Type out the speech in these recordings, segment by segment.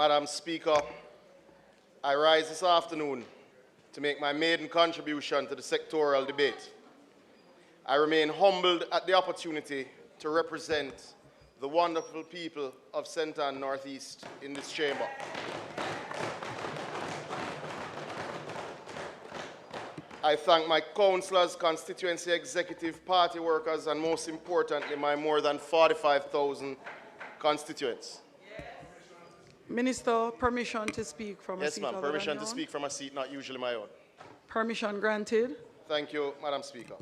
Madam Speaker, I rise this afternoon to make my maiden contribution to the sectoral debate. I remain humbled at the opportunity to represent the wonderful people of Centre and North East in this chamber. I thank my councillors, constituency executive, party workers, and most importantly, my more than 45,000 constituents. Minister, permission to speak from a seat. Yes, ma'am. Permission to speak from a seat, not usually my own. Permission granted. Thank you, Madam Speaker.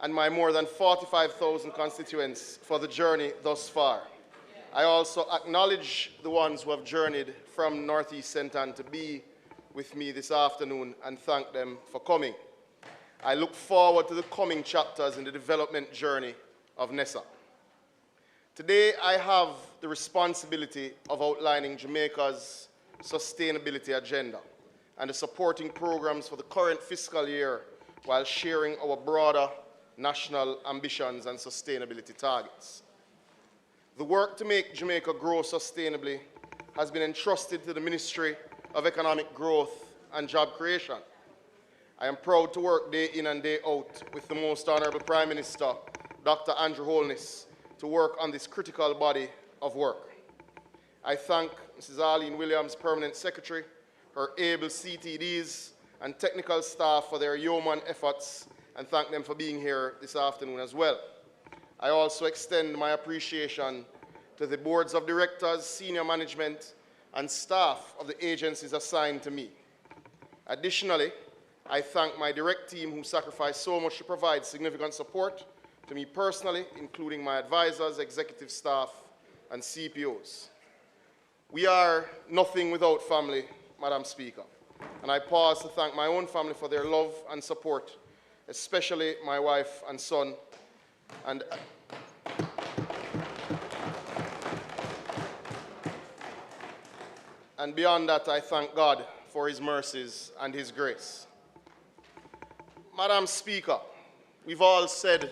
And my more than 45,000 constituents for the journey thus far. I also acknowledge the ones who have journeyed from North East Centre to be with me this afternoon and thank them for coming. I look forward to the coming chapters in the development journey of NESA. Today, I have the responsibility of outlining Jamaica's sustainability agenda and the supporting programs for the current fiscal year while sharing our broader national ambitions and sustainability targets. The work to make Jamaica grow sustainably has been entrusted to the Ministry of Economic Growth and Job Creation. I am proud to work day in and day out with the Most Honourable Prime Minister, Dr. Andrew Holness, to work on this critical body of work. I thank Mrs. Arlene Williams, Permanent Secretary, her able CTDs and technical staff for their yeoman efforts and thank them for being here this afternoon as well. I also extend my appreciation to the boards of directors, senior management, and staff of the agencies assigned to me. Additionally, I thank my direct team who sacrificed so much to provide significant support to me personally, including my advisors, executive staff, and CPOs. We are nothing without family, Madam Speaker, and I pause to thank my own family for their love and support, especially my wife and son, and beyond that, I thank God for His mercies and His grace. Madam Speaker, we've all said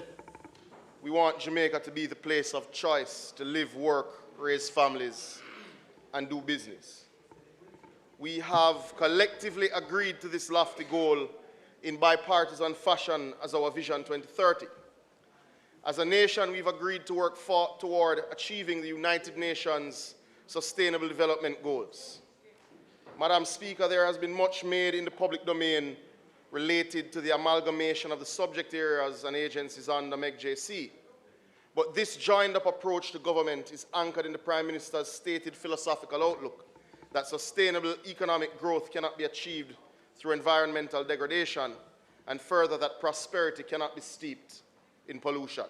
we want Jamaica to be the place of choice to live, work, raise families, and do business. We have collectively agreed to this lofty goal in bipartisan fashion as our Vision 2030. As a nation, we've agreed to work toward achieving the United Nations Sustainable Development Goals. Madam Speaker, there has been much made in the public domain related to the amalgamation of the subject areas and agencies under MEGJC. But this joined-up approach to government is anchored in the Prime Minister's stated philosophical outlook that sustainable economic growth cannot be achieved through environmental degradation, and further that prosperity cannot be steeped in pollution.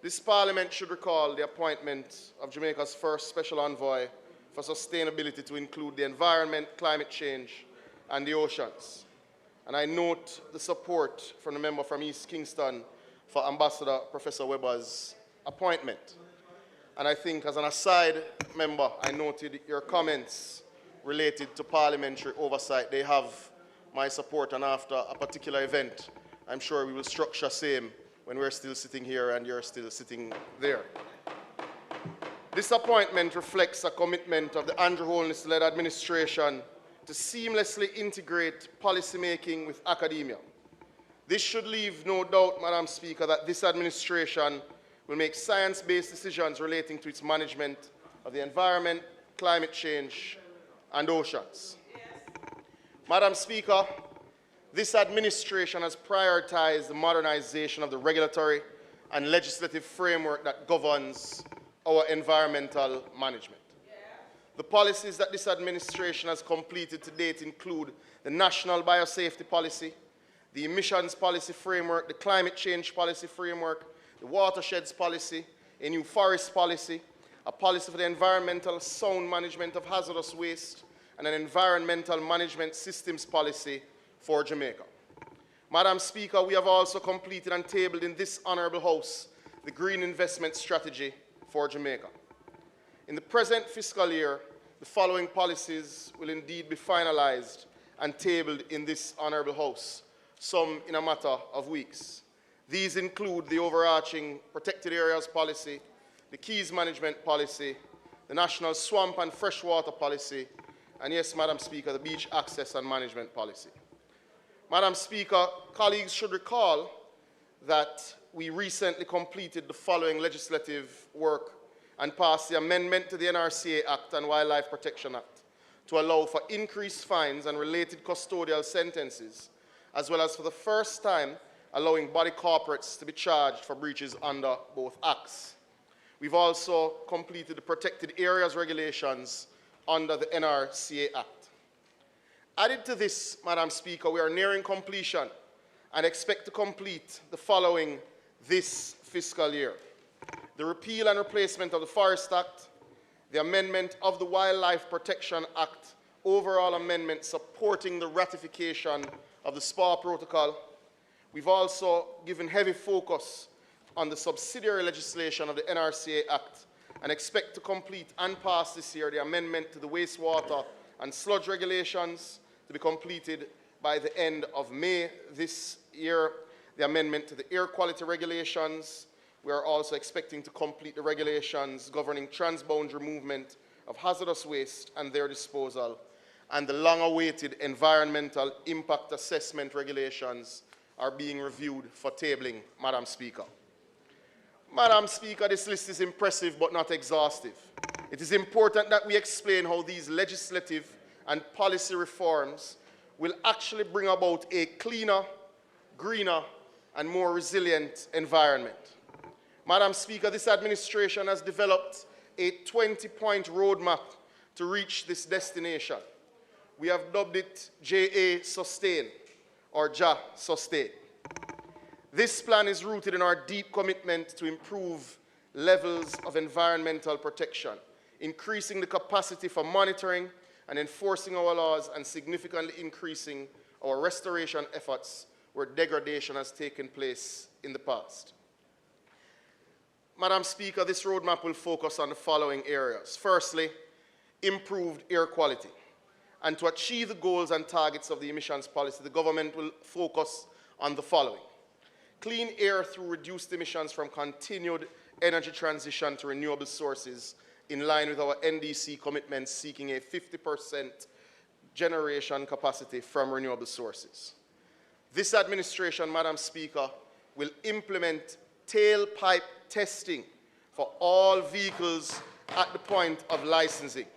This Parliament should recall the appointment of Jamaica's first Special Envoy for Sustainability to include the environment, climate change, and the oceans. And I note the support from the member from East Kingston for Ambassador Professor Webber's appointment. And I think, as an aside, member, I noted your comments related to parliamentary oversight. They have my support, and after a particular event, I'm sure we will structure same when we're still sitting here and you're still sitting there. This appointment reflects a commitment of the Andrew Holness-led administration to seamlessly integrate policymaking with academia. This should leave no doubt, Madam Speaker, that this administration will make science-based decisions relating to its management of the environment, climate change, and oceans. Yes. Madam Speaker, this administration has prioritized the modernization of the regulatory and legislative framework that governs our environmental management. Yeah. The policies that this administration has completed to date include the National Biosafety Policy, the Emissions Policy Framework, the Climate Change Policy Framework, the Watersheds Policy, a new Forest Policy, a policy for the environmental sound management of hazardous waste, and an environmental management systems policy for Jamaica. Madam Speaker, we have also completed and tabled in this Honourable House the Green Investment Strategy for Jamaica. In the present fiscal year, the following policies will indeed be finalized and tabled in this Honourable House, some in a matter of weeks. These include the overarching Protected Areas Policy, the Keys Management Policy, the National Swamp and Freshwater Policy, and yes, Madam Speaker, the Beach Access and Management Policy. Madam Speaker, colleagues should recall that we recently completed the following legislative work and passed the amendment to the NRCA Act and Wildlife Protection Act to allow for increased fines and related custodial sentences, as well as for the first time allowing body corporates to be charged for breaches under both acts. We've also completed the protected areas regulations under the NRCA Act. Added to this, Madam Speaker, we are nearing completion and expect to complete the following this fiscal year: the repeal and replacement of the Forest Act, the amendment of the Wildlife Protection Act, overall amendment supporting the ratification of the SPA Protocol. We've also given heavy focus on the subsidiary legislation of the NRCA Act and expect to complete and pass this year the amendment to the wastewater and sludge regulations to be completed by the end of May this year, the amendment to the air quality regulations. We are also expecting to complete the regulations governing transboundary movement of hazardous waste and their disposal, and the long-awaited environmental impact assessment regulations are being reviewed for tabling, Madam Speaker. Madam Speaker, this list is impressive but not exhaustive. It is important that we explain how these legislative and policy reforms will actually bring about a cleaner, greener, and more resilient environment. Madam Speaker, this administration has developed a 20-point roadmap to reach this destination. We have dubbed it JA Sustain, or JA Sustain. This plan is rooted in our deep commitment to improve levels of environmental protection, increasing the capacity for monitoring and enforcing our laws, and significantly increasing our restoration efforts where degradation has taken place in the past. Madam Speaker, this roadmap will focus on the following areas. Firstly, improved air quality. And to achieve the goals and targets of the emissions policy, the government will focus on the following: clean air through reduced emissions from continued energy transition to renewable sources, in line with our NDC commitments seeking a 50% generation capacity from renewable sources. This administration, Madam Speaker, will implement tailpipe testing for all vehicles at the point of licensing.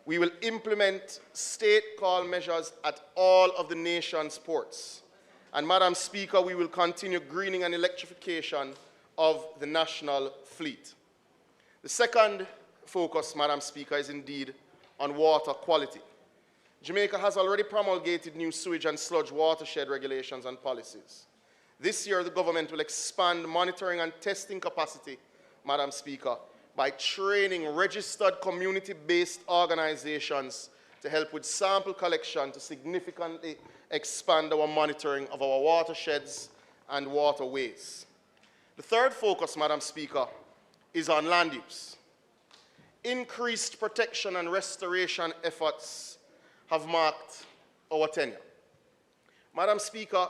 We will implement state call measures at all of the nation's ports. And Madam Speaker, we will continue greening and electrification of the national fleet. The second focus, Madam Speaker, is indeed on water quality. Jamaica has already promulgated new sewage and sludge watershed regulations and policies. This year, the government will expand monitoring and testing capacity, Madam Speaker, by training registered community-based organizations to help with sample collection to significantly expand our monitoring of our watersheds and waterways. The third focus, Madam Speaker, is on land use. Increased protection and restoration efforts have marked our tenure. Madam Speaker,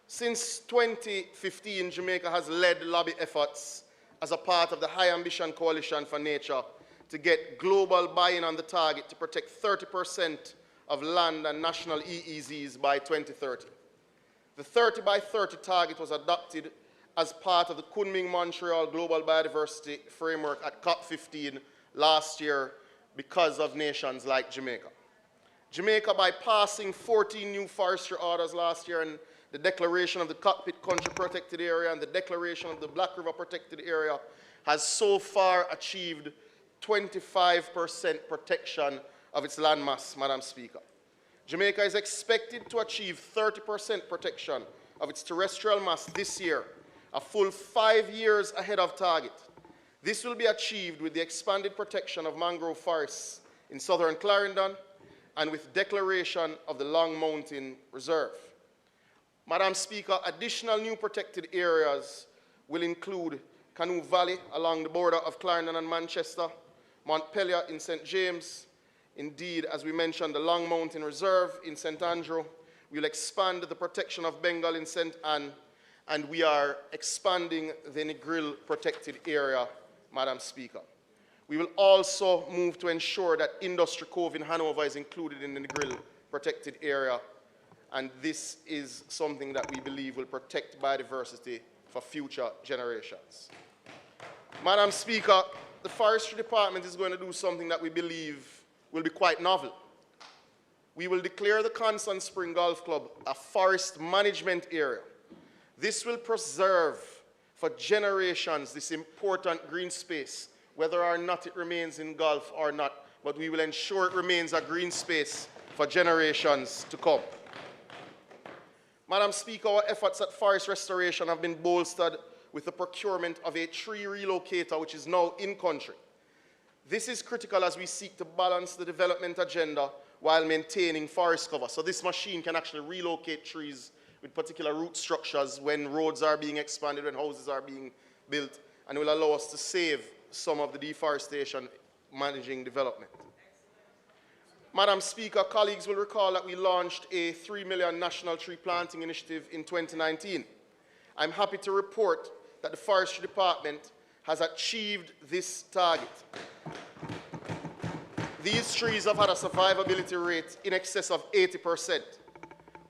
since 2015, Jamaica has led lobby efforts as a part of the High Ambition Coalition for Nature to get global buy-in on the target to protect 30% of land and national EEZs by 2030. The 30 by 30 target was adopted as part of the Kunming-Montreal Global Biodiversity Framework at COP15 last year because of nations like Jamaica. Jamaica, by passing 14 new forestry orders last year and the declaration of the Cockpit Country Protected Area and the declaration of the Black River Protected Area, has so far achieved 25% protection of its landmass, Madam Speaker. Jamaica is expected to achieve 30% protection of its terrestrial mass this year, a full 5 years ahead of target. This will be achieved with the expanded protection of mangrove forests in southern Clarendon and with declaration of the Long Mountain Reserve. Madam Speaker, additional new protected areas will include Canoe Valley along the border of Clarendon and Manchester, Montpelier in St. James. Indeed, as we mentioned, the Long Mountain Reserve in St. Andrew. We'll expand the protection of Bengal in St. Anne, and we are expanding the Negril protected area, Madam Speaker. We will also move to ensure that Industry Cove in Hanover is included in the grill protected area, and this is something that we believe will protect biodiversity for future generations. Madam Speaker, the Forestry Department is going to do something that we believe will be quite novel. We will declare the Constant Spring Golf Club a forest management area. This will preserve for generations this important green space, whether or not it remains in golf or not, but we will ensure it remains a green space for generations to come. Madam Speaker, our efforts at forest restoration have been bolstered with the procurement of a tree relocator, which is now in country. This is critical as we seek to balance the development agenda while maintaining forest cover. So this machine can actually relocate trees with particular root structures when roads are being expanded, when houses are being built, and will allow us to save some of the deforestation managing development. Madam Speaker, colleagues will recall that we launched a 3 million national tree planting initiative in 2019. I'm happy to report that the Forestry Department has achieved this target. These trees have had a survivability rate in excess of 80%.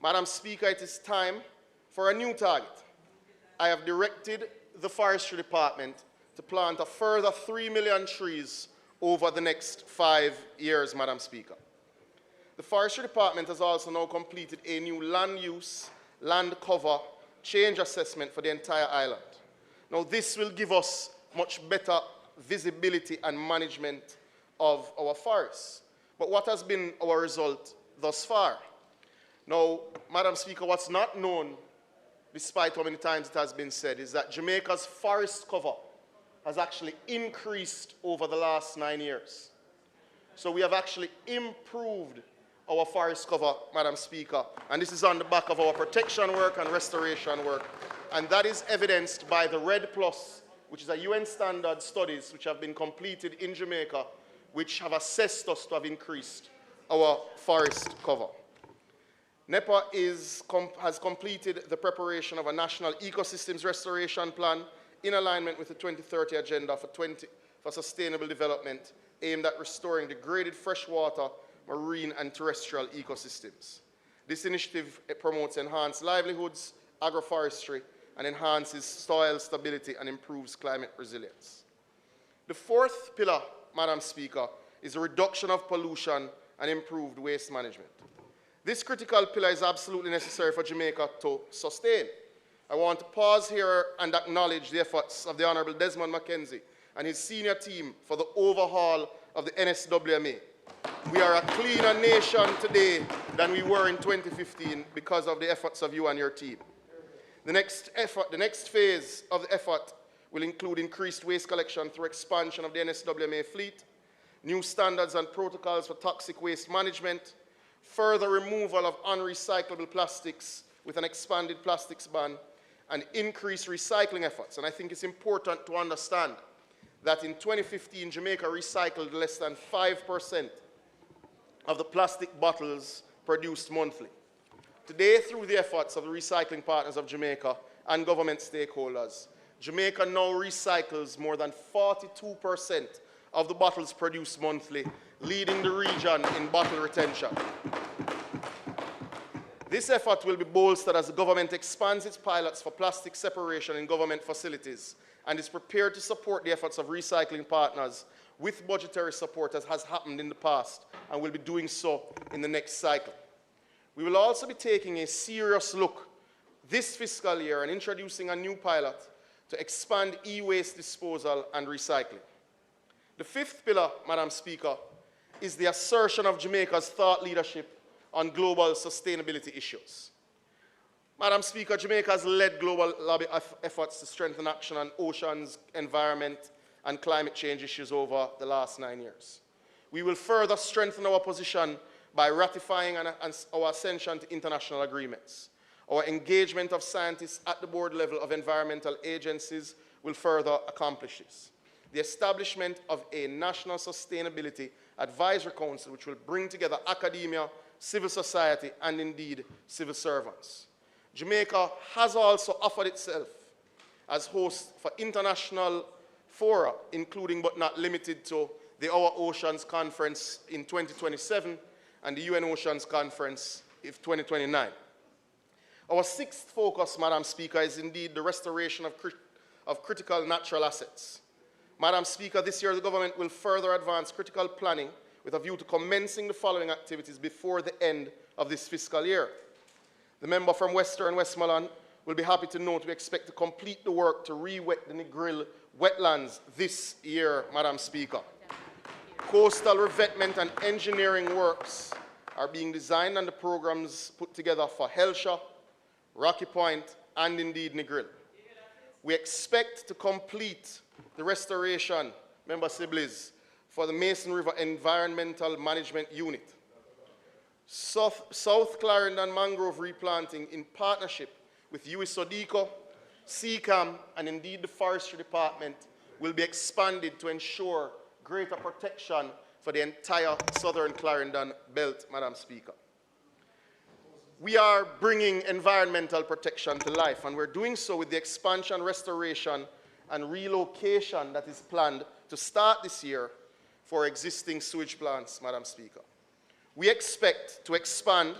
Madam Speaker, it is time for a new target. I have directed the Forestry Department to plant a further 3 million trees over the next 5 years, Madam Speaker. The Forestry Department has also now completed a new land use, land cover, change assessment for the entire island. Now, this will give us much better visibility and management of our forests. But what has been our result thus far? Now, Madam Speaker, what's not known, despite how many times it has been said, is that Jamaica's forest cover has actually increased over the last 9 years. So we have actually improved our forest cover, Madam Speaker, and this is on the back of our protection work and restoration work, and that is evidenced by the RED+, which is a UN standard studies which have been completed in Jamaica, which have assessed us to have increased our forest cover. NEPA has completed the preparation of a national ecosystems restoration plan in alignment with the 2030 agenda for sustainable development aimed at restoring degraded freshwater, marine and terrestrial ecosystems. This initiative promotes enhanced livelihoods, agroforestry, and enhances soil stability and improves climate resilience. The fourth pillar, Madam Speaker, is a reduction of pollution and improved waste management. This critical pillar is absolutely necessary for Jamaica to sustain. I want to pause here and acknowledge the efforts of the Honourable Desmond Mackenzie and his senior team for the overhaul of the NSWMA. We are a cleaner nation today than we were in 2015 because of the efforts of you and your team. The next phase of the effort will include increased waste collection through expansion of the NSWMA fleet, new standards and protocols for toxic waste management, further removal of unrecyclable plastics with an expanded plastics ban, and increased recycling efforts. And I think it's important to understand that in 2015, Jamaica recycled less than 5% of the plastic bottles produced monthly. Today, through the efforts of the recycling partners of Jamaica and government stakeholders, Jamaica now recycles more than 42% of the bottles produced monthly, leading the region in bottle retention. This effort will be bolstered as the government expands its pilots for plastic separation in government facilities and is prepared to support the efforts of recycling partners with budgetary support as has happened in the past and will be doing so in the next cycle. We will also be taking a serious look this fiscal year and introducing a new pilot to expand e-waste disposal and recycling. The fifth pillar, Madam Speaker, is the assertion of Jamaica's thought leadership on global sustainability issues. Madam Speaker, Jamaica has led global lobby efforts to strengthen action on oceans, environment, and climate change issues over the last 9 years. We will further strengthen our position by ratifying our ascension to international agreements. Our engagement of scientists at the board level of environmental agencies will further accomplish this. The establishment of a National Sustainability Advisory Council, which will bring together academia, civil society, and indeed civil servants. Jamaica has also offered itself as host for international fora, including but not limited to the Our Oceans Conference in 2027 and the UN Oceans Conference in 2029. Our sixth focus, Madam Speaker, is indeed the restoration of critical natural assets. Madam Speaker, this year the government will further advance critical planning with a view to commencing the following activities before the end of this fiscal year. The member from Western Westmoreland will be happy to note we expect to complete the work to re-wet the Negril wetlands this year, Madam Speaker. Coastal revetment and engineering works are being designed and the programs put together for Helsha, Rocky Point, and indeed Negril. We expect to complete the restoration, Member Sibley's, for the Mason River Environmental Management Unit. South Clarendon Mangrove replanting in partnership with USODECO, CCAM, and indeed the Forestry Department will be expanded to ensure greater protection for the entire southern Clarendon belt, Madam Speaker. We are bringing environmental protection to life, and we're doing so with the expansion, restoration, and relocation that is planned to start this year for existing sewage plants, Madam Speaker. We expect to expand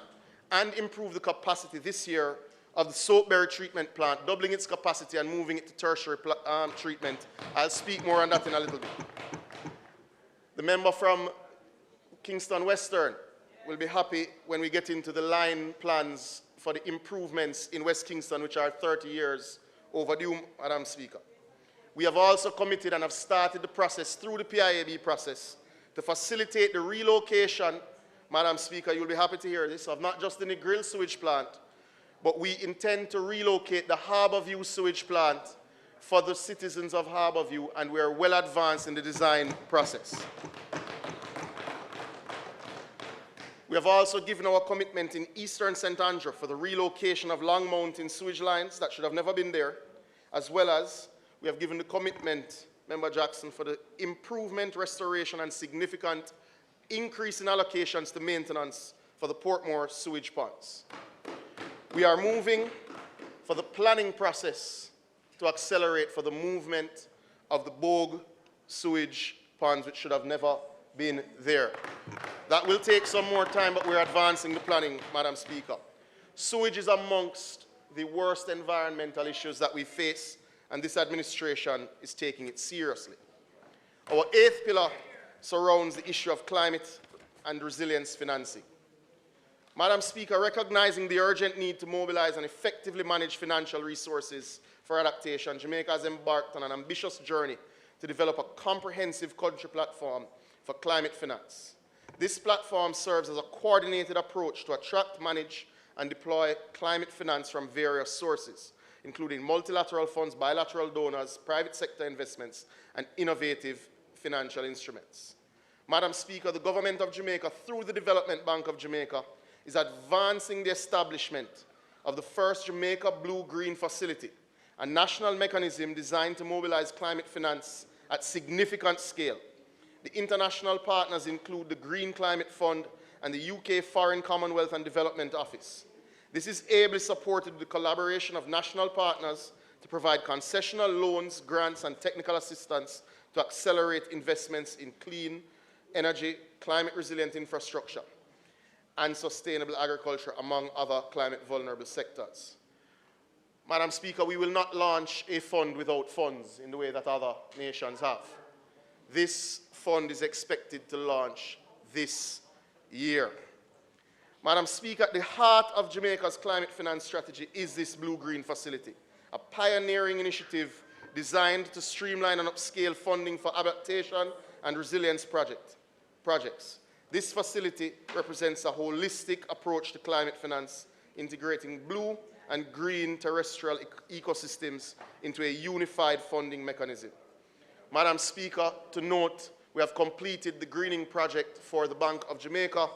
and improve the capacity this year of the Soapberry treatment plant, doubling its capacity and moving it to tertiary treatment. I'll speak more on that in a little bit. The member from Kingston Western will be happy when we get into the line plans for the improvements in West Kingston, which are 30 years overdue, Madam Speaker. We have also committed and have started the process through the PIAB process to facilitate the relocation, Madam Speaker, you'll be happy to hear this, of not just the Negril sewage plant, but we intend to relocate the Harborview sewage plant for the citizens of Harborview, and we are well advanced in the design process. We have also given our commitment in Eastern St. Andrew for the relocation of Long Mountain sewage lines that should have never been there, as well as we have given the commitment, Member Jackson, for the improvement, restoration, and significant increase in allocations to maintenance for the Portmore sewage ponds. We are moving for the planning process to accelerate for the movement of the Bogue sewage ponds, which should have never been there. That will take some more time, but we're advancing the planning, Madam Speaker. Sewage is amongst the worst environmental issues that we face, and this administration is taking it seriously. Our eighth pillar surrounds the issue of climate and resilience financing. Madam Speaker, recognizing the urgent need to mobilize and effectively manage financial resources for adaptation, Jamaica has embarked on an ambitious journey to develop a comprehensive country platform for climate finance. This platform serves as a coordinated approach to attract, manage, and deploy climate finance from various sources, including multilateral funds, bilateral donors, private sector investments, and innovative financial instruments. Madam Speaker, the Government of Jamaica, through the Development Bank of Jamaica, is advancing the establishment of the first Jamaica Blue-Green Facility, a national mechanism designed to mobilize climate finance at significant scale. The international partners include the Green Climate Fund and the UK Foreign Commonwealth and Development Office. This is ably supported with the collaboration of national partners to provide concessional loans, grants, and technical assistance to accelerate investments in clean energy, climate-resilient infrastructure, and sustainable agriculture, among other climate-vulnerable sectors. Madam Speaker, we will not launch a fund without funds in the way that other nations have. This fund is expected to launch this year. Madam Speaker, at the heart of Jamaica's climate finance strategy is this Blue-Green Facility, a pioneering initiative designed to streamline and upscale funding for adaptation and resilience projects. This facility represents a holistic approach to climate finance, integrating blue and green terrestrial ecosystems into a unified funding mechanism. Madam Speaker, to note, we have completed the greening project for the Bank of Jamaica,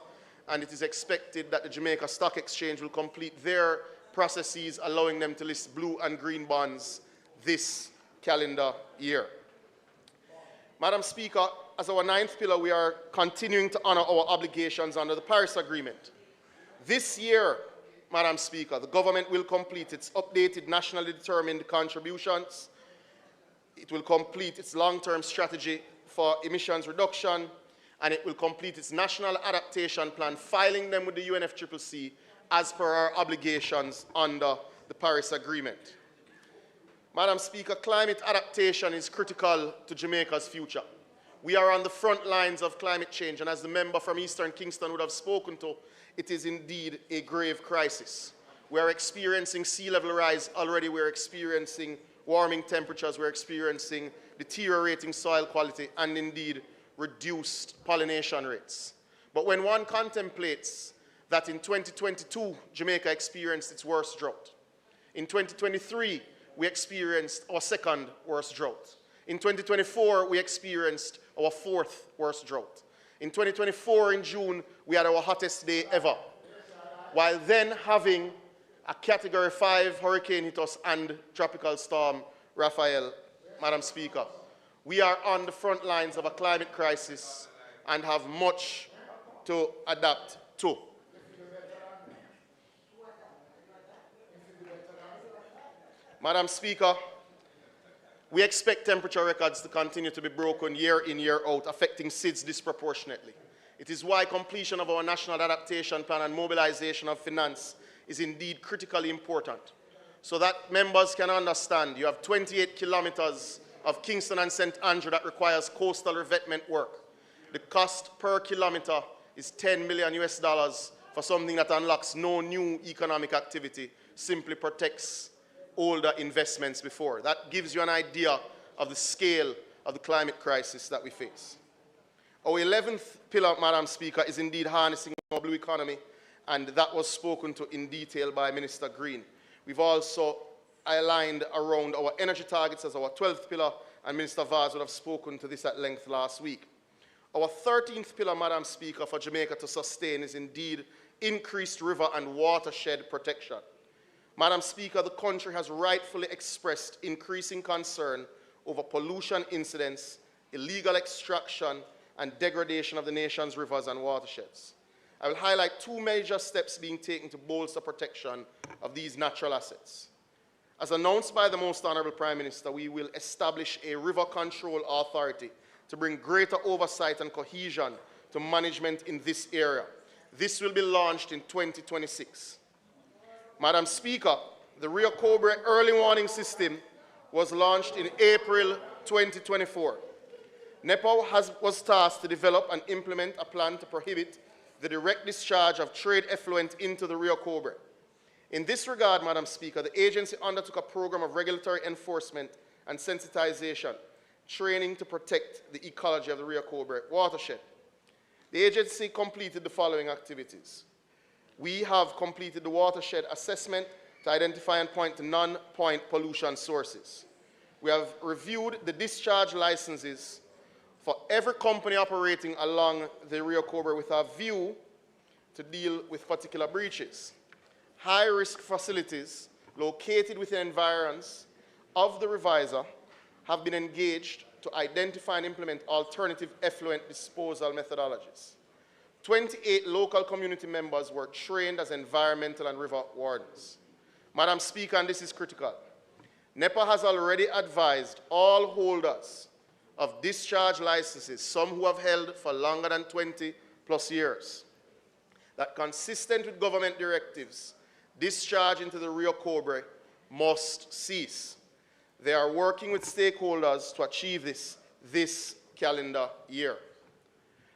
and it is expected that the Jamaica Stock Exchange will complete their processes, allowing them to list blue and green bonds this calendar year. Madam Speaker, as our ninth pillar, we are continuing to honor our obligations under the Paris Agreement. This year, Madam Speaker, the government will complete its updated nationally determined contributions It will complete its long-term strategy for emissions reduction, and it will complete its national adaptation plan, filing them with the UNFCCC as per our obligations under the Paris Agreement. Madam Speaker, climate adaptation is critical to Jamaica's future. We are on the front lines of climate change, and as the member from Eastern Kingston would have spoken to, it is indeed a grave crisis. We are experiencing sea level rise already. We're experiencing warming temperatures. We're experiencing deteriorating soil quality and indeed reduced pollination rates. But when one contemplates that in 2022, Jamaica experienced its worst drought. In 2023, we experienced our second worst drought. In 2024, we experienced our fourth worst drought. In 2024, in June, we had our hottest day ever, while then having a Category 5 hurricane hit us and tropical storm Raphael. Madam Speaker, we are on the front lines of a climate crisis and have much to adapt to. Madam Speaker, we expect temperature records to continue to be broken year in, year out, affecting SIDS disproportionately. It is why completion of our National Adaptation Plan and mobilization of finance is indeed critically important. So that members can understand, you have 28 kilometers of Kingston and St. Andrew that requires coastal revetment work. The cost per kilometer is $10 million for something that unlocks no new economic activity, simply protects older investments before. That gives you an idea of the scale of the climate crisis that we face. Our 11th pillar, Madam Speaker, is indeed harnessing our blue economy, and that was spoken to in detail by Minister Green. We've also aligned around our energy targets as our 12th pillar, and Minister Vaz would have spoken to this at length last week. Our 13th pillar, Madam Speaker, for Jamaica to sustain is indeed increased river and watershed protection. Madam Speaker, the country has rightfully expressed increasing concern over pollution incidents, illegal extraction, and degradation of the nation's rivers and watersheds. I will highlight two major steps being taken to bolster protection of these natural assets. As announced by the Most Honorable Prime Minister, we will establish a river control authority to bring greater oversight and cohesion to management in this area. This will be launched in 2026. Madam Speaker, the Rio Cobre early warning system was launched in April 2024. NEPA was tasked to develop and implement a plan to prohibit the direct discharge of trade effluent into the Rio Cobre. In this regard, Madam Speaker, the agency undertook a program of regulatory enforcement and sensitization, training to protect the ecology of the Rio Cobre watershed. The agency completed the following activities. We have completed the watershed assessment to identify and point to non-point pollution sources. We have reviewed the discharge licenses for every company operating along the Rio Cobre with a view to deal with particular breaches. High-risk facilities located within environs of the revisor have been engaged to identify and implement alternative effluent disposal methodologies. 28 local community members were trained as environmental and river wardens. Madam Speaker, and this is critical, NEPA has already advised all holders of discharge licenses, some who have held for longer than 20+ years, that consistent with government directives, discharge into the Rio Cobre must cease. They are working with stakeholders to achieve this calendar year.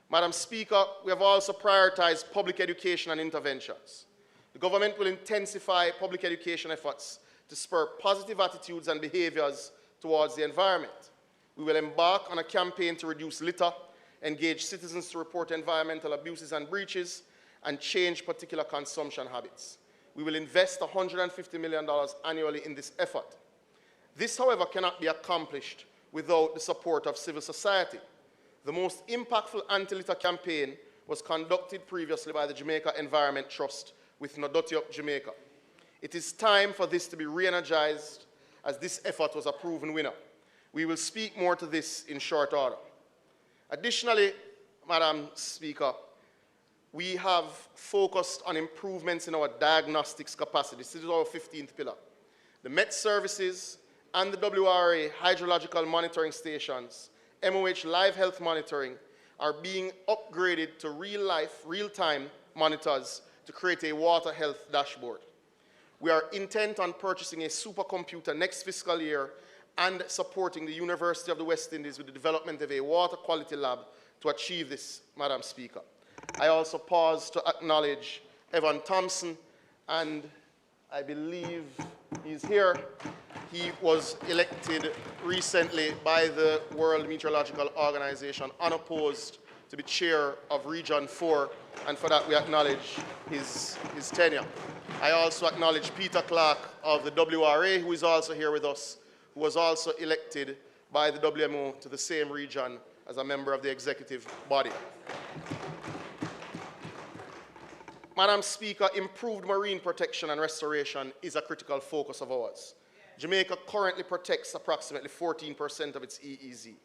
Madam Speaker, we have also prioritized public education and interventions. The government will intensify public education efforts to spur positive attitudes and behaviors towards the environment. We will embark on a campaign to reduce litter, engage citizens to report environmental abuses and breaches, and change particular consumption habits. We will invest $150 million annually in this effort. This, however, cannot be accomplished without the support of civil society. The most impactful anti-litter campaign was conducted previously by the Jamaica Environment Trust with No Dirty Up Jamaica. It is time for this to be re-energized, as this effort was a proven winner. We will speak more to this in short order. Additionally, Madam Speaker, we have focused on improvements in our diagnostics capacity. This is our 15th pillar. The Met Services and the WRA hydrological monitoring stations, MOH live health monitoring, are being upgraded to real-time monitors to create a water health dashboard. We are intent on purchasing a supercomputer next fiscal year and supporting the University of the West Indies with the development of a water quality lab to achieve this, Madam Speaker. I also pause to acknowledge Evan Thompson, and I believe he's here. He was elected recently by the World Meteorological Organization unopposed to be chair of Region 4, and for that we acknowledge his tenure. I also acknowledge Peter Clark of the WRA, who is also here with us, who was also elected by the WMO to the same region as a member of the executive body. Madam Speaker, improved marine protection and restoration is a critical focus of ours. Jamaica currently protects approximately 14% of its EEZ.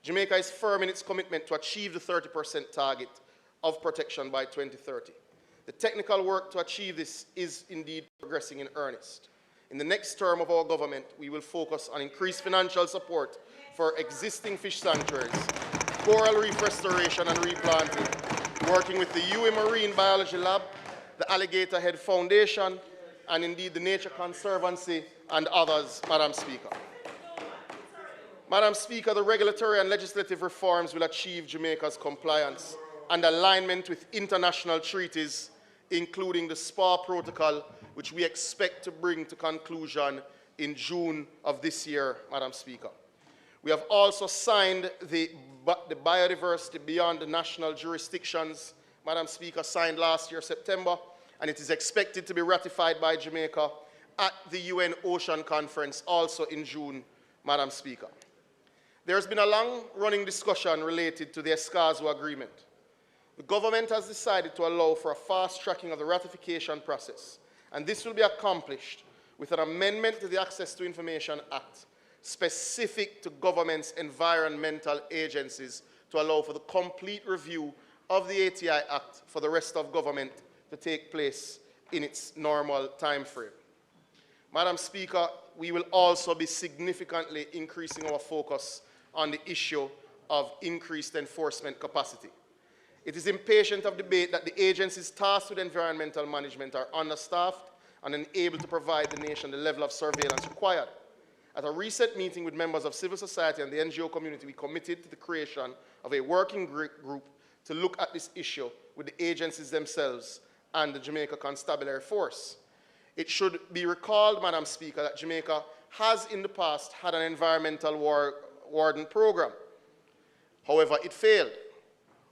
Jamaica is firm in its commitment to achieve the 30% target of protection by 2030. The technical work to achieve this is indeed progressing in earnest. In the next term of our government, we will focus on increased financial support for existing fish sanctuaries, coral reef restoration and replanting, working with the UA Marine Biology Lab, the Alligator Head Foundation, and indeed the Nature Conservancy and others, Madam Speaker. Madam Speaker, the regulatory and legislative reforms will achieve Jamaica's compliance and alignment with international treaties, including the SPA Protocol, which we expect to bring to conclusion in June of this year, Madam Speaker. We have also signed the Biodiversity Beyond the National Jurisdictions, Madam Speaker, signed last year, September, and it is expected to be ratified by Jamaica at the UN Ocean Conference, also in June, Madam Speaker. There has been a long-running discussion related to the Escazú Agreement. The government has decided to allow for a fast tracking of the ratification process, and this will be accomplished with an amendment to the Access to Information Act specific to government's environmental agencies to allow for the complete review of the ATI Act for the rest of government to take place in its normal time frame. Madam Speaker, we will also be significantly increasing our focus on the issue of increased enforcement capacity. It is impatient of debate that the agencies tasked with environmental management are understaffed and unable to provide the nation the level of surveillance required. At a recent meeting with members of civil society and the NGO community, we committed to the creation of a working group to look at this issue with the agencies themselves and the Jamaica Constabulary Force. It should be recalled, Madam Speaker, that Jamaica has in the past had an environmental warden program. However, it failed.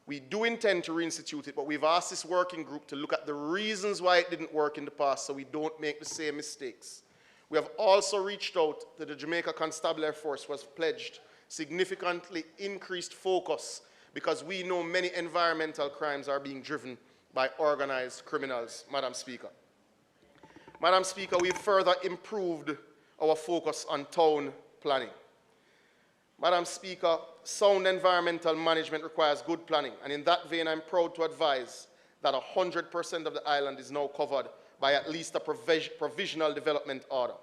We do intend to reinstitute it, but we've asked this working group to look at the reasons why it didn't work in the past so we don't make the same mistakes. We have also reached out to the Jamaica Constabulary Force, who has pledged significantly increased focus because we know many environmental crimes are being driven by organized criminals, Madam Speaker. Madam Speaker, we've further improved our focus on town planning. Madam Speaker, sound environmental management requires good planning, and in that vein, I'm proud to advise that 100% of the island is now covered by at least a provisional development order.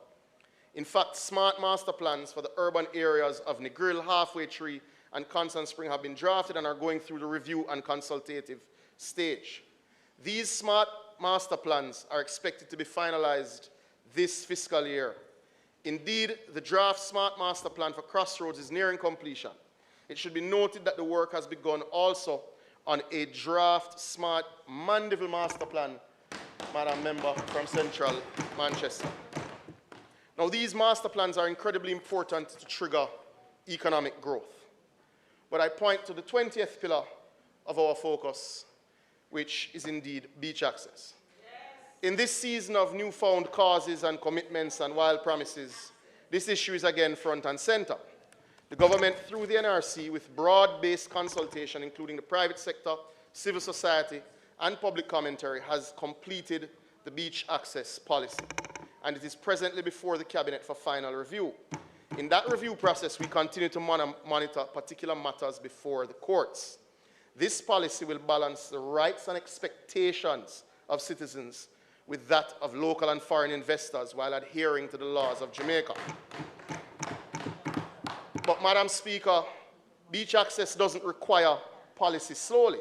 In fact, smart master plans for the urban areas of Negril, Halfway Tree, and Constant Spring have been drafted and are going through the review and consultative stage. These smart master plans are expected to be finalized this fiscal year. Indeed, the draft smart master plan for Crossroads is nearing completion. It should be noted that the work has begun also on a draft smart Mandeville master plan, Madam Member from Central Manchester. Now, these master plans are incredibly important to trigger economic growth. But I point to the 20th pillar of our focus, which is indeed beach access. In this season of newfound causes and commitments and wild promises, this issue is again front and center. The government, through the NRC, with broad-based consultation, including the private sector, civil society, and public commentary, has completed the beach access policy, and it is presently before the Cabinet for final review. In that review process, we continue to monitor particular matters before the courts. This policy will balance the rights and expectations of citizens with that of local and foreign investors while adhering to the laws of Jamaica. But, Madam Speaker, beach access doesn't require policy solely.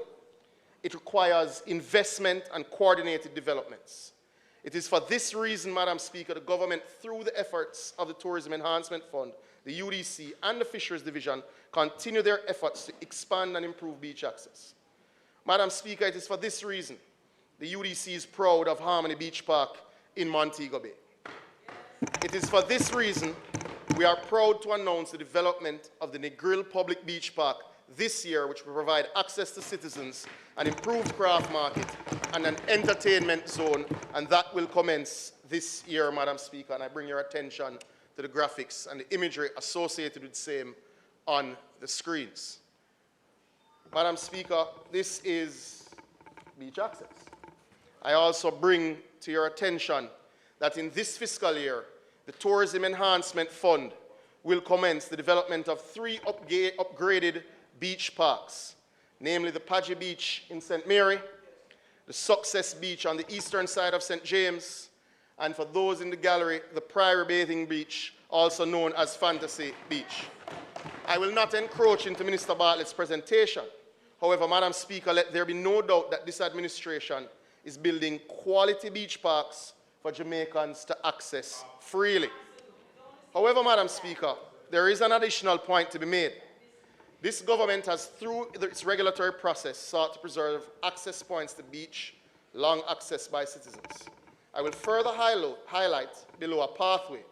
It requires investment and coordinated developments. It is for this reason, Madam Speaker, the government, through the efforts of the Tourism Enhancement Fund, the UDC, and the Fisheries Division, continue their efforts to expand and improve beach access. Madam Speaker, it is for this reason the UDC is proud of Harmony Beach Park in Montego Bay. It is for this reason we are proud to announce the development of the Negril Public Beach Park this year, which will provide access to citizens, an improved craft market, and an entertainment zone, and that will commence this year, Madam Speaker, and I bring your attention to the graphics and the imagery associated with same on the screens. Madam Speaker, this is beach access. I also bring to your attention that in this fiscal year, the Tourism Enhancement Fund will commence the development of 3 upgraded beach parks, namely the Padgett Beach in St. Mary, the Success Beach on the eastern side of St. James, and for those in the gallery, the Priory Bathing Beach, also known as Fantasy Beach. I will not encroach into Minister Bartlett's presentation. However, Madam Speaker, let there be no doubt that this administration is building quality beach parks for Jamaicans to access freely. However, Madam Speaker, there is an additional point to be made. This government has, through its regulatory process, sought to preserve access points to beach, long accessed by citizens. I will further highlight below a pathway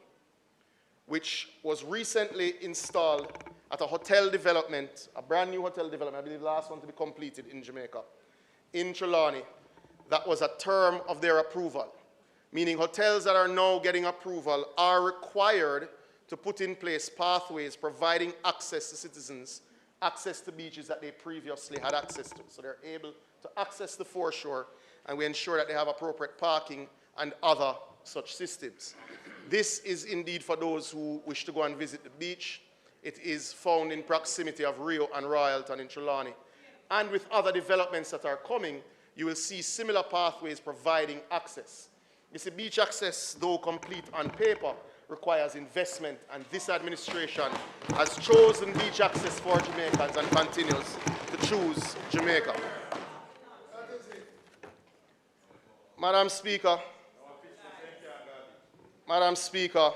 which was recently installed at a hotel development, a brand new hotel development, I believe the last one to be completed in Jamaica, in Trelawney. That was a term of their approval, meaning hotels that are now getting approval are required to put in place pathways providing access to citizens, access to beaches that they previously had access to. So they're able to access the foreshore, and we ensure that they have appropriate parking and other such systems. This is indeed for those who wish to go and visit the beach. It is found in proximity of Rio and Royalton in Trelawney. And with other developments that are coming, you will see similar pathways providing access. You see, beach access, though complete on paper, requires investment, and this administration has chosen beach access for Jamaicans and continues to choose Jamaica. Madam Speaker, Madam Speaker,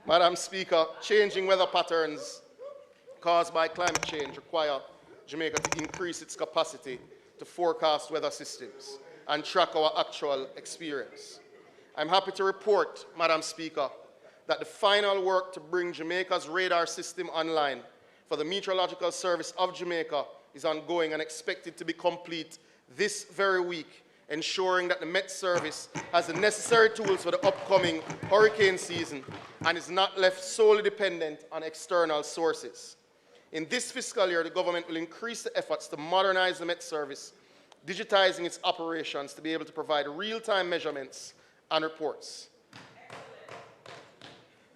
Madam Speaker, changing weather patterns caused by climate change require Jamaica to increase its capacity to forecast weather systems and track our actual experience. I'm happy to report, Madam Speaker, that the final work to bring Jamaica's radar system online for the Meteorological Service of Jamaica is ongoing and expected to be complete this very week, ensuring that the Met Service has the necessary tools for the upcoming hurricane season and is not left solely dependent on external sources. In this fiscal year, the government will increase the efforts to modernize the Met Service, digitizing its operations to be able to provide real-time measurements and reports.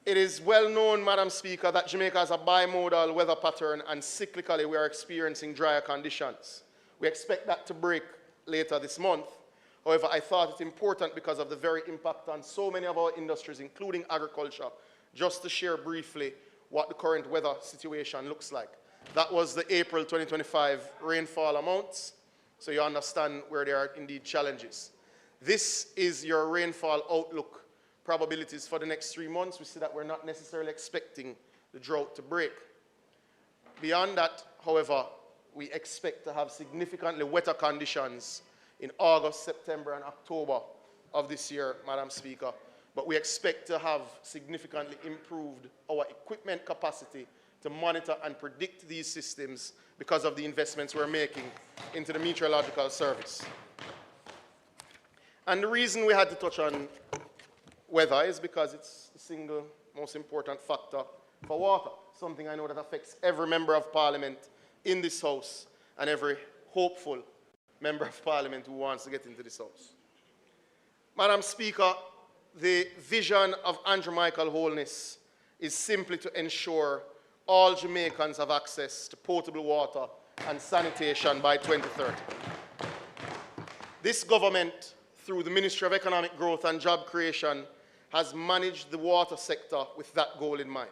It is well known, Madam Speaker, that Jamaica has a bimodal weather pattern, and cyclically we are experiencing drier conditions. We expect that to break later this month. However, I thought it important because of the very impact on so many of our industries, including agriculture, just to share briefly what the current weather situation looks like. That was the April 2025 rainfall amounts, so you understand where there are indeed challenges. This is your rainfall outlook probabilities for the next 3 months. We see that we're not necessarily expecting the drought to break. Beyond that, however, we expect to have significantly wetter conditions in August, September, and October of this year, Madam Speaker. But we expect to have significantly improved our equipment capacity to monitor and predict these systems because of the investments we're making into the Meteorological Service. And the reason we had to touch on weather is because it's the single most important factor for water, something I know that affects every member of Parliament in this House and every hopeful member of Parliament who wants to get into this House. Madam Speaker, the vision of Andrew Michael Holness is simply to ensure all Jamaicans have access to potable water and sanitation by 2030. This government, through the Ministry of Economic Growth and Job Creation, has managed the water sector with that goal in mind.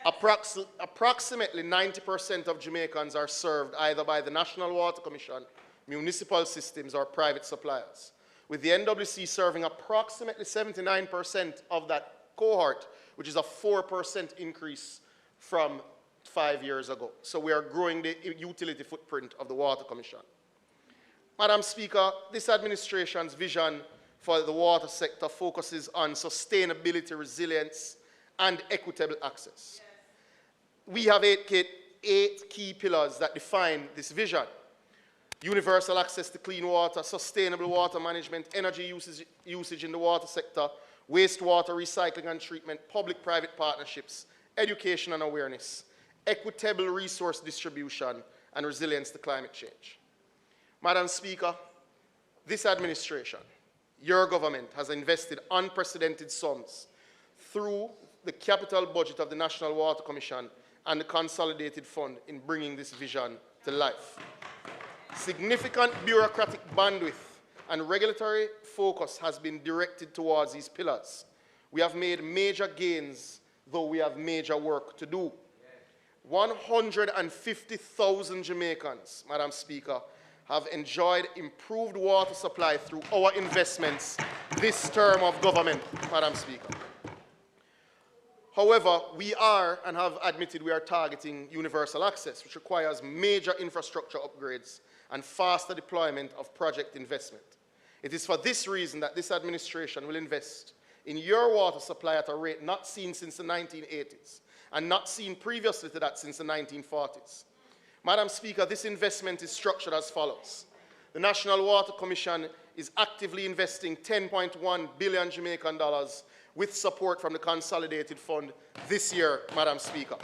Approximately 90% of Jamaicans are served either by the National Water Commission, municipal systems, or private suppliers, with the NWC serving approximately 79% of that cohort, which is a 4% increase from 5 years ago. So we are growing the utility footprint of the Water Commission. Madam Speaker, this administration's vision for the water sector focuses on sustainability, resilience, and equitable access. We have eight key pillars that define this vision: universal access to clean water, sustainable water management, energy usage in the water sector, wastewater recycling and treatment, public-private partnerships, education and awareness, equitable resource distribution, and resilience to climate change. Madam Speaker, this administration, your government, has invested unprecedented sums through the capital budget of the National Water Commission and the Consolidated Fund in bringing this vision to life. Significant bureaucratic bandwidth and regulatory focus has been directed towards these pillars. We have made major gains, though we have major work to do. 150,000 Jamaicans, Madam Speaker, have enjoyed improved water supply through our investments this term of government, Madam Speaker. However, we are, and have admitted we are targeting universal access, which requires major infrastructure upgrades and faster deployment of project investment. It is for this reason that this administration will invest in your water supply at a rate not seen since the 1980s, and not seen previously to that since the 1940s. Madam Speaker, this investment is structured as follows. The National Water Commission is actively investing 10.1 billion Jamaican dollars with support from the Consolidated Fund this year, Madam Speaker.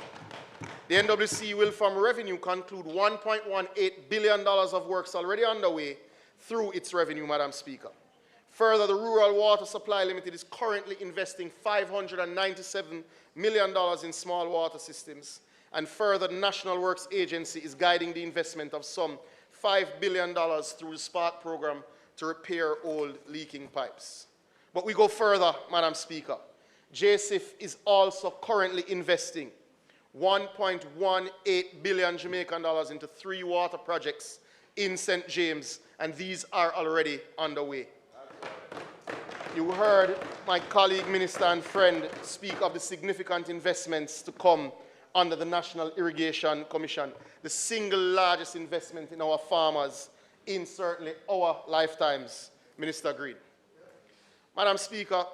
The NWC will, from revenue, conclude $1.18 billion of works already underway through its revenue, Madam Speaker. Further, the Rural Water Supply Limited is currently investing $597 million in small water systems. And further, the National Works Agency is guiding the investment of some $5 billion through the Spark program to repair old leaking pipes. But we go further, Madam Speaker. JSIF is also currently investing 1.18 billion Jamaican dollars into 3 water projects in St. James, and these are already underway. You heard my colleague, minister and friend, speak of the significant investments to come under the National Irrigation Commission, the single largest investment in our farmers in certainly our lifetimes, Minister Green. Madam Speaker,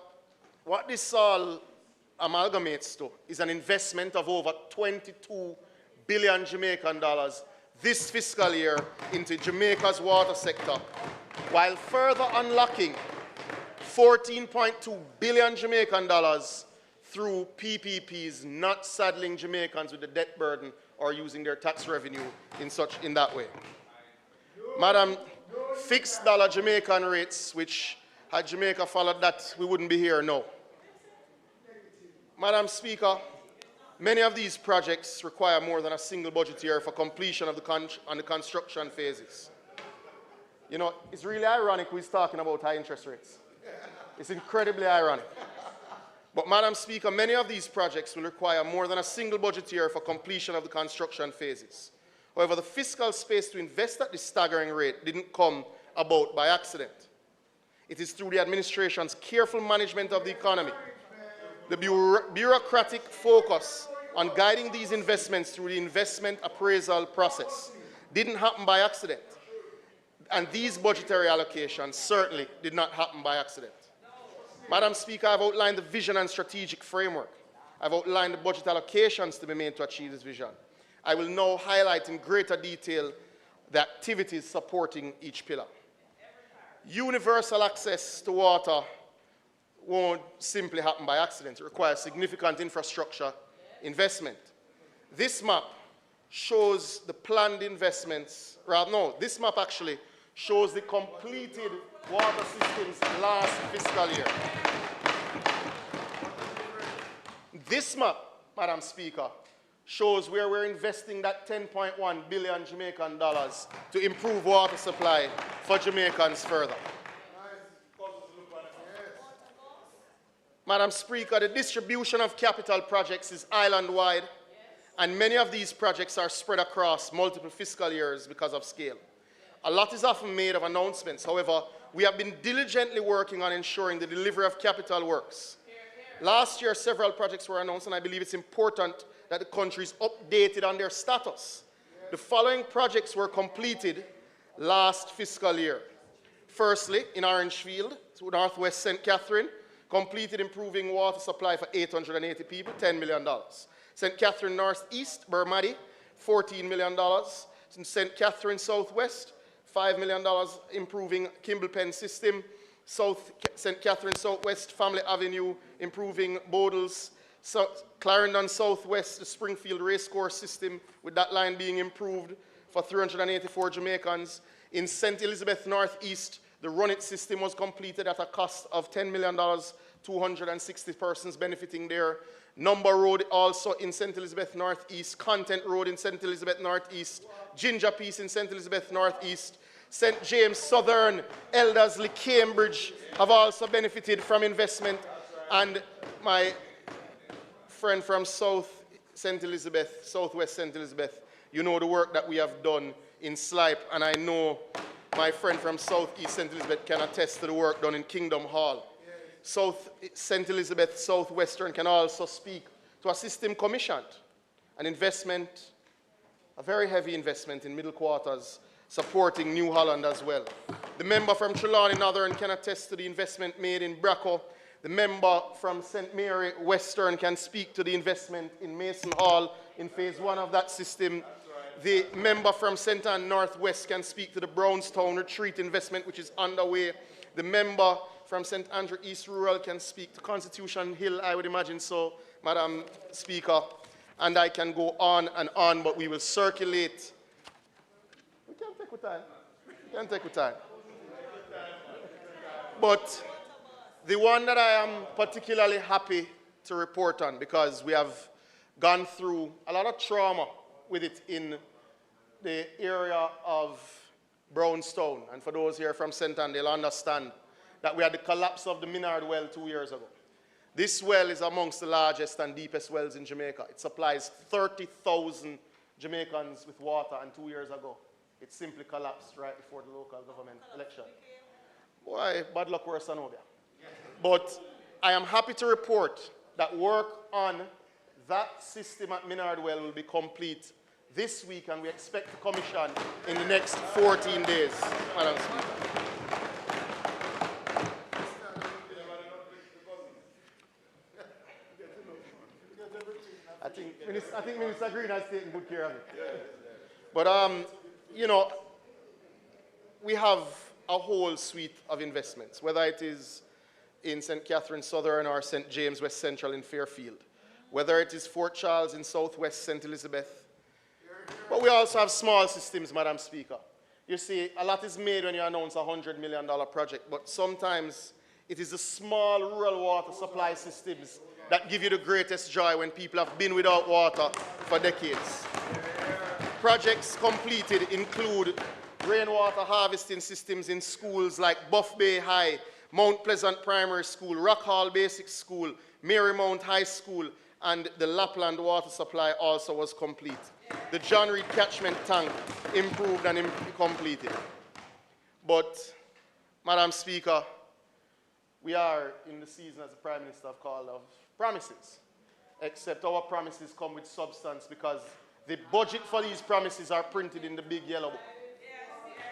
what this all amalgamates to is an investment of over 22 billion Jamaican dollars this fiscal year into Jamaica's water sector, while further unlocking 14.2 billion Jamaican dollars through PPPs, not saddling Jamaicans with the debt burden or using their tax revenue in that way. Madam, fixed dollar Jamaican rates, which had Jamaica followed that, we wouldn't be here now. Madam Speaker, many of these projects require more than a single budget year for completion of the construction phases. You know, it's really ironic who's talking about high interest rates. It's incredibly ironic. But, Madam Speaker, many of these projects will require more than a single budget year for completion of the construction phases. However, the fiscal space to invest at this staggering rate didn't come about by accident. It is through the administration's careful management of the economy. The bureaucratic focus on guiding these investments through the investment appraisal process didn't happen by accident. And these budgetary allocations certainly did not happen by accident. Madam Speaker, I've outlined the vision and strategic framework. I've outlined the budget allocations to be made to achieve this vision. I will now highlight in greater detail the activities supporting each pillar. Universal access to water won't simply happen by accident. It requires significant infrastructure investment. This map shows the planned investments, this map actually shows the completed water systems last fiscal year. This map, Madam Speaker, shows where we're investing that 10.1 billion Jamaican dollars to improve water supply for Jamaicans further. Madam Speaker, the distribution of capital projects is island-wide, and many of these projects are spread across multiple fiscal years because of scale. A lot is often made of announcements. However, we have been diligently working on ensuring the delivery of capital works. Last year, several projects were announced, and I believe it's important that the country is updated on their status. The following projects were completed last fiscal year. Firstly, in Orangefield, to Northwest St. Catherine, completed improving water supply for 880 people, $10 million. St. Catherine Northeast, Bermadi, $14 million. St. Catherine Southwest, $5 million, improving Kimble Pen system. St. Catherine Southwest, Family Avenue, improving Bodles. Clarendon Southwest, the Springfield Racecourse system, with that line being improved for 384 Jamaicans. In St. Elizabeth Northeast, the Run It system was completed at a cost of $10 million, 260 persons benefiting there. Number Road also in St. Elizabeth Northeast, Content Road in St. Elizabeth Northeast, Ginger Piece in St. Elizabeth Northeast, St. James Southern, Eldersley, Cambridge have also benefited from investment. And my friend from South St. Elizabeth, Southwest St. Elizabeth, you know the work that we have done in Slipe, and I know my friend from Southeast St. Elizabeth can attest to the work done in Kingdom Hall. South St. Elizabeth Southwestern can also speak to a system commissioned, an investment, a very heavy investment in middle quarters, supporting New Holland as well. The member from Trelawney Northern can attest to the investment made in Braco. The member from St. Mary Western can speak to the investment in Mason Hall in phase 1 of that system. The member from St. Ann Northwest can speak to the Brownstown Retreat investment, which is underway. The member from St. Andrew East Rural can speak to Constitution Hill, I would imagine so, Madam Speaker. And I can go on and on, but we will circulate. We can take our time. We can take our time. But the one that I am particularly happy to report on, because we have gone through a lot of trauma with it in the area of Brownstown. And for those here from St. Ann, they'll understand that we had the collapse of the Minard well 2 years ago. This well is amongst the largest and deepest wells in Jamaica. It supplies 30,000 Jamaicans with water, and 2 years ago, it simply collapsed right before the local government election. Boy, bad luck worse than Obia. But I am happy to report that work on that system at Minard Well will be complete this week, and we expect to commission in the next 14 days, Madam Speaker. I think Minister Green has taken good care of it. But, you know, we have a whole suite of investments, whether it is in St. Catherine Southern or St. James West Central in Fairfield, whether it is Fort Charles in Southwest St. Elizabeth. But we also have small systems, Madam Speaker. You see, a lot is made when you announce a $100 million project, but sometimes it is the small rural water supply systems that give you the greatest joy when people have been without water for decades. Projects completed include rainwater harvesting systems in schools like Buff Bay High, Mount Pleasant Primary School, Rock Hall Basic School, Marymount High School, and the Lapland water supply also was complete. The John Reed catchment tank improved and completed. But, Madam Speaker, we are in the season, as the Prime Minister have called, of promises. Except our promises come with substance, because the budget for these promises are printed in the big yellow book.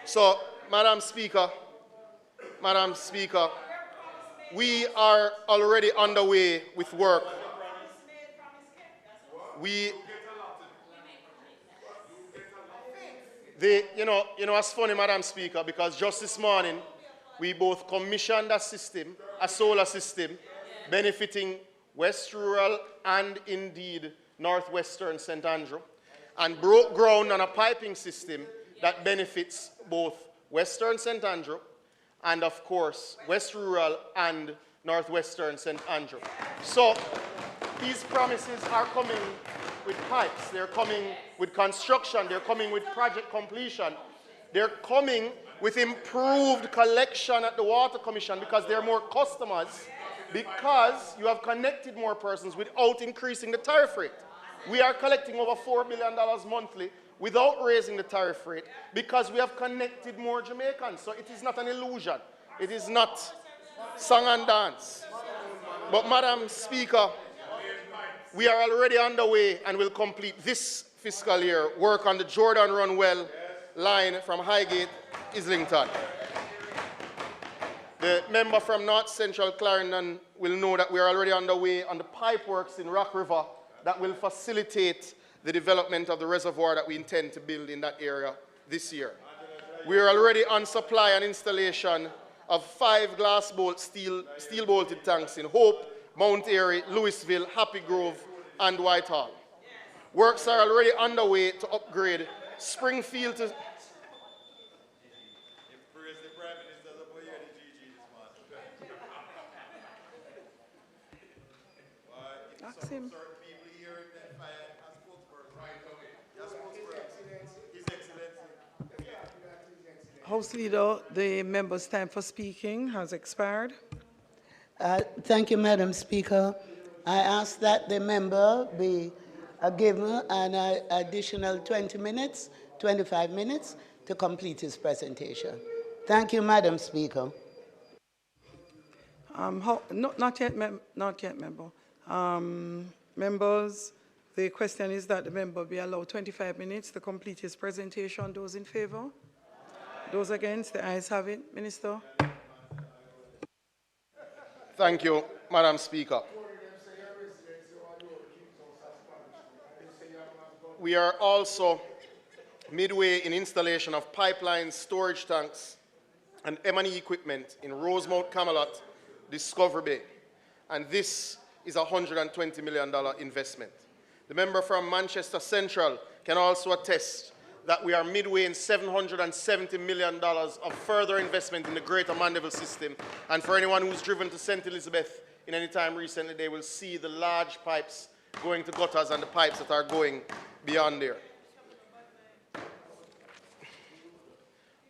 So, Madam Speaker, we are already underway with work. You know, it's funny, Madam Speaker, because just this morning, we both commissioned a system, a solar system, benefiting West Rural and indeed Northwestern St. Andrew, and broke ground on a piping system that benefits both Western St. Andrew and, of course, West Rural and Northwestern St. Andrew. So these promises are coming with pipes, they're coming with construction, they're coming with project completion, they're coming with improved collection at the Water Commission, because there are more customers because you have connected more persons without increasing the tariff rate. We are collecting over $4 billion monthly without raising the tariff rate because we have connected more Jamaicans. So it is not an illusion. It is not song and dance. But Madam Speaker, we are already underway and will complete this fiscal year work on the Jordan Runwell line from Highgate, Islington. The member from North Central Clarendon will know that we are already underway on the pipe works in Rock River that will facilitate the development of the reservoir that we intend to build in that area this year. We are already on supply and installation of 5 glass bolt steel bolted tanks in Hope, Mount Airy, Louisville, Happy Grove, and Whitehall. Works are already underway to upgrade Springfield to... Ask him. House Leader, the member's time for speaking has expired. Thank you, Madam Speaker. I ask that the member be given an additional 20 minutes, 25 minutes to complete his presentation. Thank you, Madam Speaker. Not yet, member. Members, the question is that the member be allowed 25 minutes to complete his presentation. Those in favor? Those against? The ayes have it. Minister. Thank you, Madam Speaker. We are also midway in installation of pipelines, storage tanks, and M&E equipment in Rosemount, Camelot, Discovery Bay. And this is a $120 million investment. The member from Manchester Central can also attest that we are midway in $770 million of further investment in the Greater Mandeville system. And for anyone who's driven to St. Elizabeth in any time recently, they will see the large pipes going to gutters and the pipes that are going beyond there.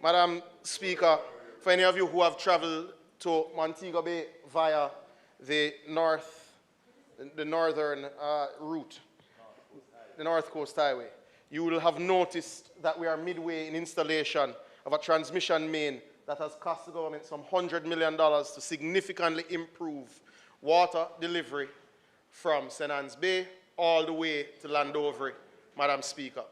Madam Speaker, for any of you who have traveled to Montego Bay via the northern route, the North Coast Highway, you will have noticed that we are midway in installation of a transmission main that has cost the government some $100 million to significantly improve water delivery from St. Anne's Bay all the way to Landovery, Madam Speaker.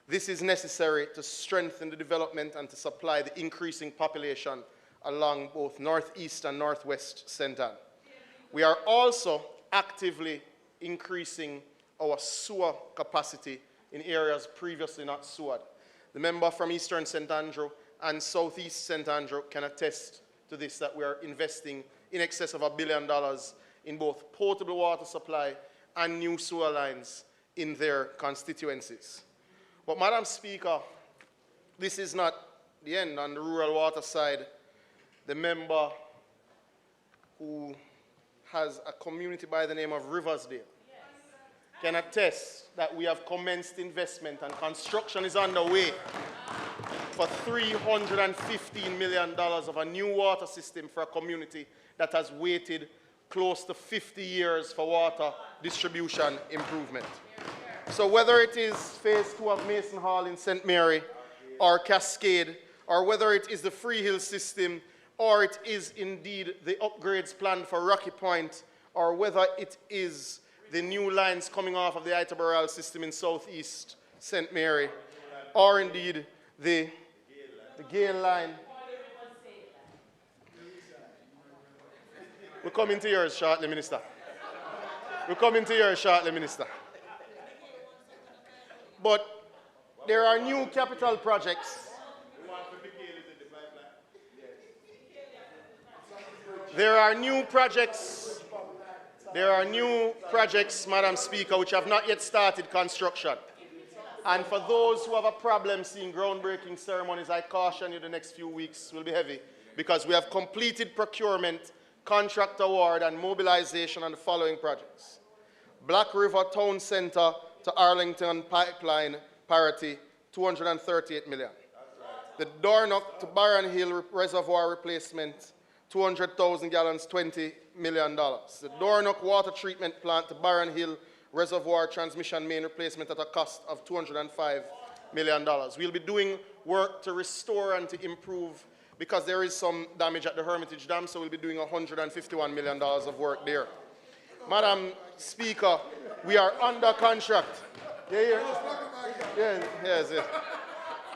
This is necessary to strengthen the development and to supply the increasing population along both northeast and northwest St. Anne. We are also actively increasing our sewer capacity in areas previously not sewered. The member from Eastern St. Andrew and Southeast St. Andrew can attest to this, that we are investing in excess of $1 billion in both potable water supply and new sewer lines in their constituencies. But Madam Speaker, this is not the end. On the rural water side, the member who has a community by the name of Riversdale can attest that we have commenced investment and construction is underway for $315 million of a new water system for a community that has waited close to 50 years for water distribution improvement. So whether it is phase 2 of Mason Hall in St. Mary or Cascade, or whether it is the Freehill system, or it is indeed the upgrades planned for Rocky Point, or whether it is the new lines coming off of the Itaboral system in Southeast St. Mary, or indeed the Gale line. We're coming to yours shortly, Minister. We're coming to yours shortly, Minister. But there are new capital projects. There are new projects, Madam Speaker, which have not yet started construction. And for those who have a problem seeing groundbreaking ceremonies, I caution you the next few weeks will be heavy, because we have completed procurement, contract award, and mobilization on the following projects. Black River Town Center to Arlington Pipeline parity, $238 million. The Dornoch to Barron Hill Reservoir replacement, 200,000 gallons, $20 million. The Dornock Water Treatment Plant to Barron Hill Reservoir Transmission Main Replacement at a cost of $205 million. We'll be doing work to restore and to improve because there is some damage at the Hermitage Dam, so we'll be doing $151 million of work there. Madam Speaker, we are under contract. Yes.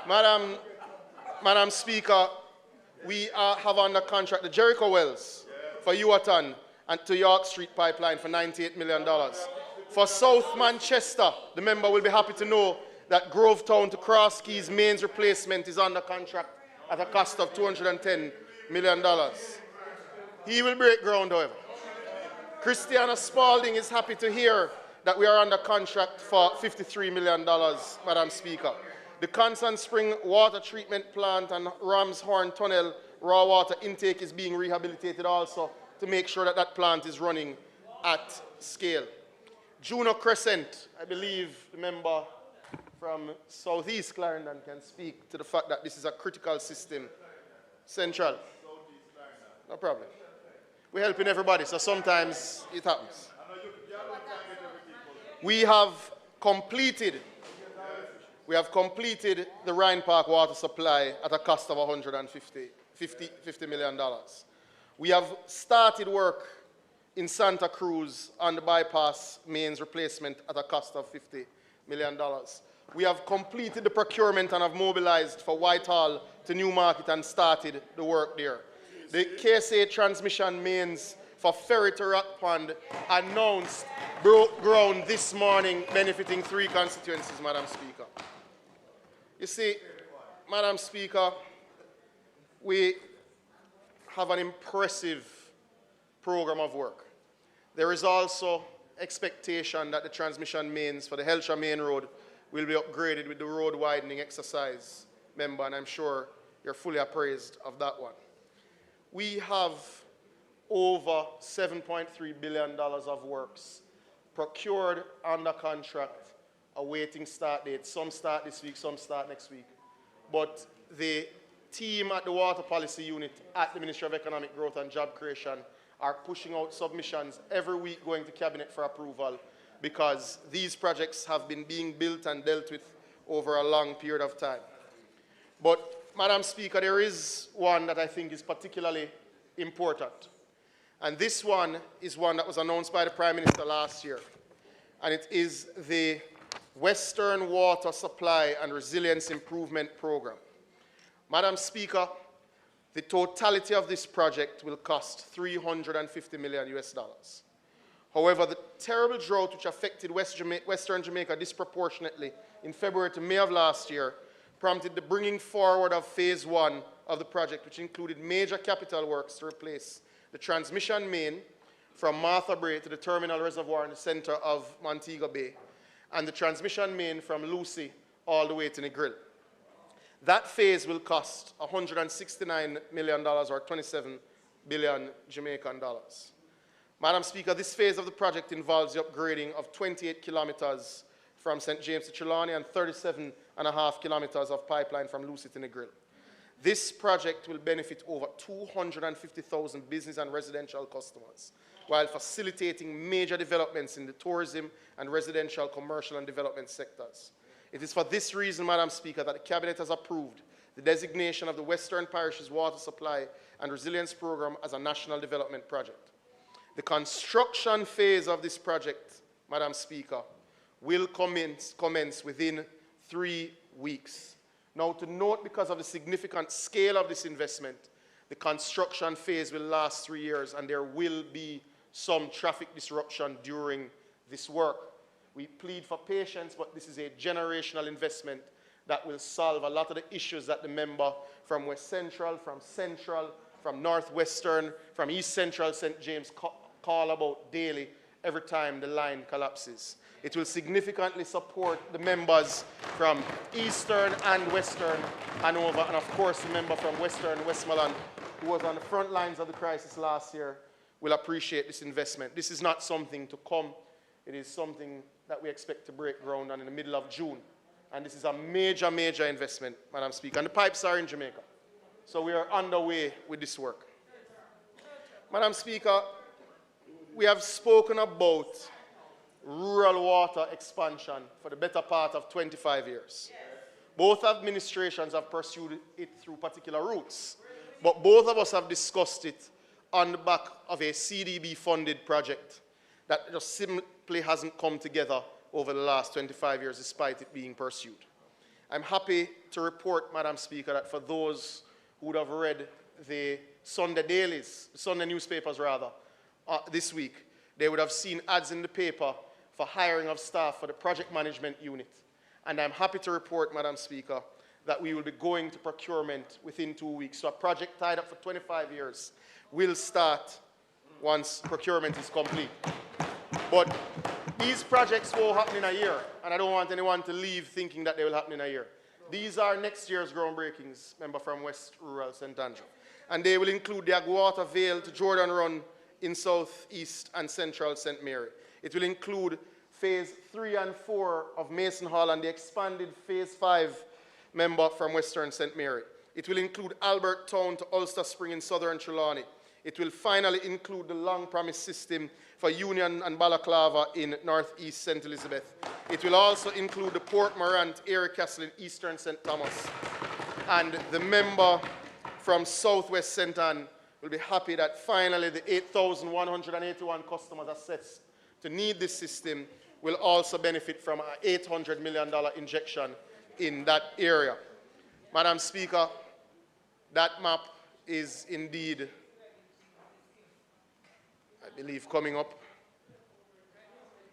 Madam Speaker, we have under contract the Jericho Wells for Yuatan and to York Street Pipeline for $98 million. For South Manchester, the member will be happy to know that Grovetown to Cross Keys mains replacement is under contract at a cost of $210 million. He will break ground, however. Christiana Spalding is happy to hear that we are under contract for $53 million, Madam Speaker. The Constant Spring Water Treatment Plant and Ramshorn Tunnel raw water intake is being rehabilitated also to make sure that that plant is running at scale. Juno Crescent, I believe the member from Southeast Clarendon can speak to the fact that this is a critical system. Central. No problem. We're helping everybody, so sometimes it happens. We have completed the Rhine Park water supply at a cost of $150 million. We have started work in Santa Cruz on the bypass mains replacement at a cost of $50 million. We have completed the procurement and have mobilized for Whitehall to Newmarket and started the work there. The KSA transmission mains for Ferry to Rock Pond announced broke ground this morning, benefiting 3 constituencies, Madam Speaker. You see, Madam Speaker, we have an impressive program of work. There is also expectation that the transmission mains for the Helsha Main Road will be upgraded with the road widening exercise, member, and I'm sure you're fully appraised of that one. We have over $7.3 billion of works procured under contract, awaiting start dates. Some start this week, some start next week. But the team at the Water Policy Unit at the Ministry of Economic Growth and Job Creation are pushing out submissions every week going to Cabinet for approval because these projects have been being built and dealt with over a long period of time. But, Madam Speaker, there is one that I think is particularly important. And this one is one that was announced by the Prime Minister last year. And it is the Western Water Supply and Resilience Improvement Program. Madam Speaker, the totality of this project will cost $350 million US. However, the terrible drought which affected Western Jamaica disproportionately in February to May of last year prompted the bringing forward of phase 1 of the project, which included major capital works to replace the transmission main from Martha Brae to the terminal reservoir in the center of Montego Bay, and the transmission main from Lucy all the way to Negril. That phase will cost $169 million or 27 billion Jamaican dollars. Madam Speaker, this phase of the project involves the upgrading of 28 kilometers from St. James to Trelawney and 37.5 kilometers of pipeline from Lucy to Negril. This project will benefit over 250,000 business and residential customers, while facilitating major developments in the tourism and residential, commercial, and development sectors. It is for this reason, Madam Speaker, that the Cabinet has approved the designation of the Western Parishes Water Supply and Resilience Program as a national development project. The construction phase of this project, Madam Speaker, will commence within 3 weeks. Now, to note, because of the significant scale of this investment, the construction phase will last 3 years, and there will be some traffic disruption during this work. We plead for patience, but this is a generational investment that will solve a lot of the issues that the member from West Central, from Northwestern, from East Central St. James call about daily every time the line collapses. It will significantly support the members from Eastern and Western Hanover, and of course the member from Western Westmoreland, who was on the front lines of the crisis last year, will appreciate this investment. This is not something to come. It is something that we expect to break ground on in the middle of June. And this is a major, major investment, Madam Speaker. And the pipes are in Jamaica. So we are underway with this work. Madam Speaker, we have spoken about rural water expansion for the better part of 25 years. Both administrations have pursued it through particular routes, but both of us have discussed it on the back of a CDB-funded project that just simply hasn't come together over the last 25 years despite it being pursued. I'm happy to report, Madam Speaker, that for those who would have read the Sunday dailies, Sunday newspapers rather, this week, they would have seen ads in the paper for hiring of staff for the project management unit. And I'm happy to report, Madam Speaker, that we will be going to procurement within 2 weeks. So a project tied up for 25 years will start once procurement is complete. But these projects won't happen in a year, and I don't want anyone to leave thinking that they will happen in a year. These are next year's groundbreakings, member from West Rural St. Andrew. And they will include the Agwater Vale to Jordan Run in Southeast and Central St. Mary. It will include phase 3 and 4 of Mason Hall and the expanded phase 5 member from Western St. Mary. It will include Albert Town to Ulster Spring in Southern Trelawney. It will finally include the long promised system for Union and Balaclava in Northeast St. Elizabeth. It will also include the Port Morant Airy Castle in Eastern St. Thomas. And the member from Southwest St. Anne will be happy that finally the 8,181 customers assessed to need this system will also benefit from an $800 million injection in that area. Madam Speaker, that map is indeed, I believe, coming up.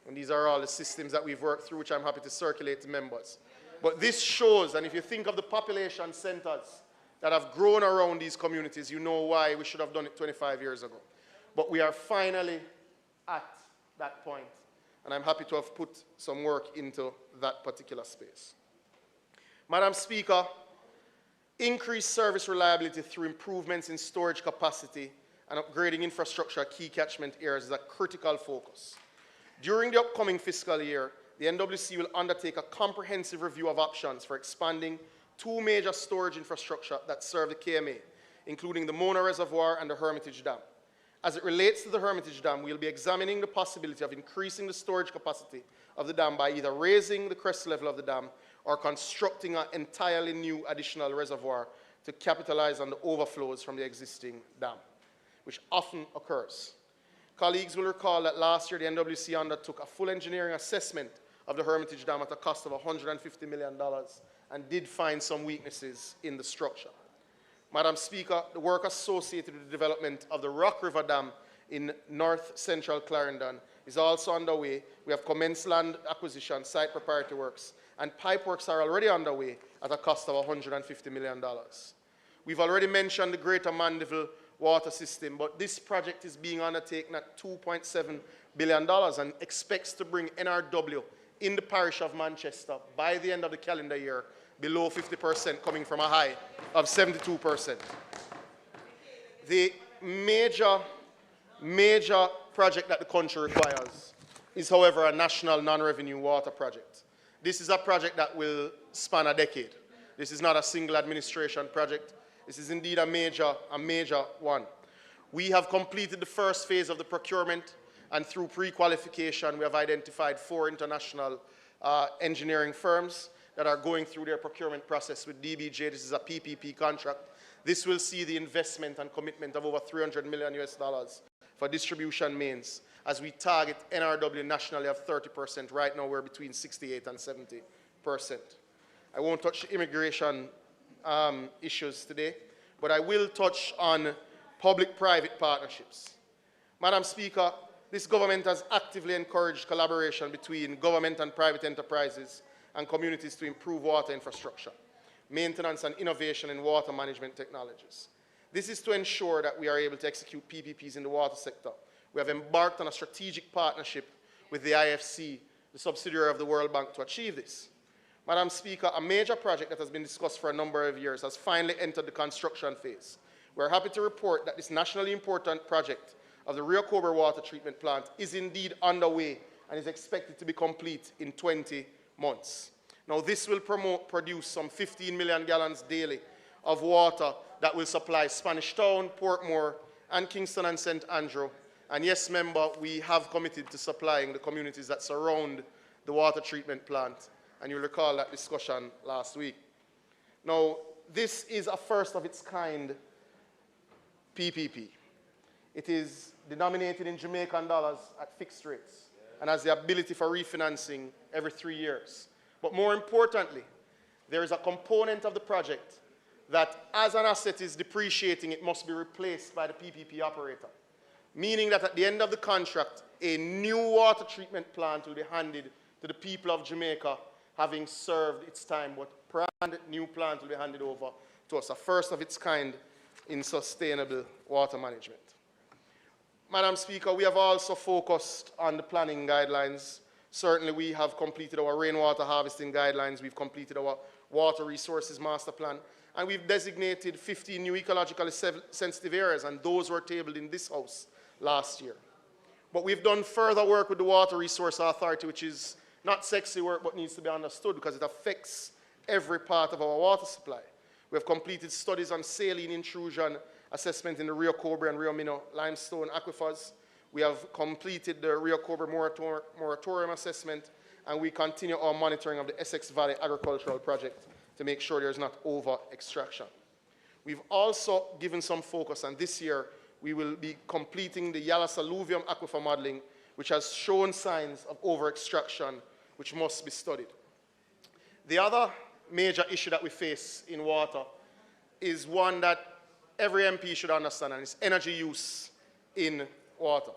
And these are all the systems that we've worked through, which I'm happy to circulate to members. But this shows, and if you think of the population centers that have grown around these communities, you know why we should have done it 25 years ago. But we are finally at that point, and I'm happy to have put some work into that particular space. Madam Speaker, increased service reliability through improvements in storage capacity and upgrading infrastructure at key catchment areas is a critical focus. During the upcoming fiscal year, the NWC will undertake a comprehensive review of options for expanding 2 major storage infrastructure that serve the KMA, including the Mona Reservoir and the Hermitage Dam. As it relates to the Hermitage Dam, we'll be examining the possibility of increasing the storage capacity of the dam by either raising the crest level of the dam or constructing an entirely new additional reservoir to capitalize on the overflows from the existing dam, which often occurs. Colleagues will recall that last year the NWC undertook a full engineering assessment of the Hermitage Dam at a cost of $150 million and did find some weaknesses in the structure. Madam Speaker, the work associated with the development of the Rock River Dam in north central Clarendon is also underway. We have commenced land acquisition, site preparatory works, and pipe works are already underway at a cost of $150 million. We've already mentioned the Greater Mandeville water system, but this project is being undertaken at $2.7 billion and expects to bring NRW in the parish of Manchester by the end of the calendar year below 50%, coming from a high of 72%. The major project that the country requires is, however, a national non-revenue water project. This is a project that will span a decade. This is not a single administration project. This is indeed a major one. We have completed the first phase of the procurement, and through pre-qualification, we have identified 4 international engineering firms that are going through their procurement process with DBJ. This is a PPP contract. This will see the investment and commitment of over $300 million for distribution mains as we target NRW nationally of 30%. Right now, we're between 68 and 70%. I won't touch the immigration issues today, but I will touch on public-private partnerships. Madam Speaker, this government has actively encouraged collaboration between government and private enterprises and communities to improve water infrastructure, maintenance and innovation in water management technologies. This is to ensure that we are able to execute PPPs in the water sector. We have embarked on a strategic partnership with the IFC, the subsidiary of the World Bank, to achieve this. Madam Speaker, a major project that has been discussed for a number of years has finally entered the construction phase. We're happy to report that this nationally important project of the Rio Cobra water treatment plant is indeed underway and is expected to be complete in 20 months. Now, this will produce some 15 million gallons daily of water that will supply Spanish Town, Portmore, and Kingston and St. Andrew, And yes, member, we have committed to supplying the communities that surround the water treatment plant. And you'll recall that discussion last week. Now, this is a first of its kind PPP. It is denominated in Jamaican dollars at fixed rates and has the ability for refinancing every 3 years. But more importantly, there is a component of the project that as an asset is depreciating, it must be replaced by the PPP operator. Meaning that at the end of the contract, a new water treatment plant will be handed to the people of Jamaica, having served its time, but brand new plant will be handed over to us, a first of its kind in sustainable water management. Madam Speaker, we have also focused on the planning guidelines. Certainly we have completed our rainwater harvesting guidelines, we've completed our water resources master plan, and we've designated 15 new ecologically sensitive areas, and those were tabled in this House last year. But we've done further work with the Water Resource Authority, which is not sexy work but needs to be understood because it affects every part of our water supply. We have completed studies on saline intrusion assessment in the Rio Cobre and Rio Minho limestone aquifers. We have completed the Rio Cobre moratorium assessment, and we continue our monitoring of the Essex Valley agricultural project to make sure there's not over-extraction. We've also given some focus, and this year we will be completing the Yalas alluvium aquifer modeling, which has shown signs of over-extraction, which must be studied. The other major issue that we face in water is one that every MP should understand, and it's energy use in water.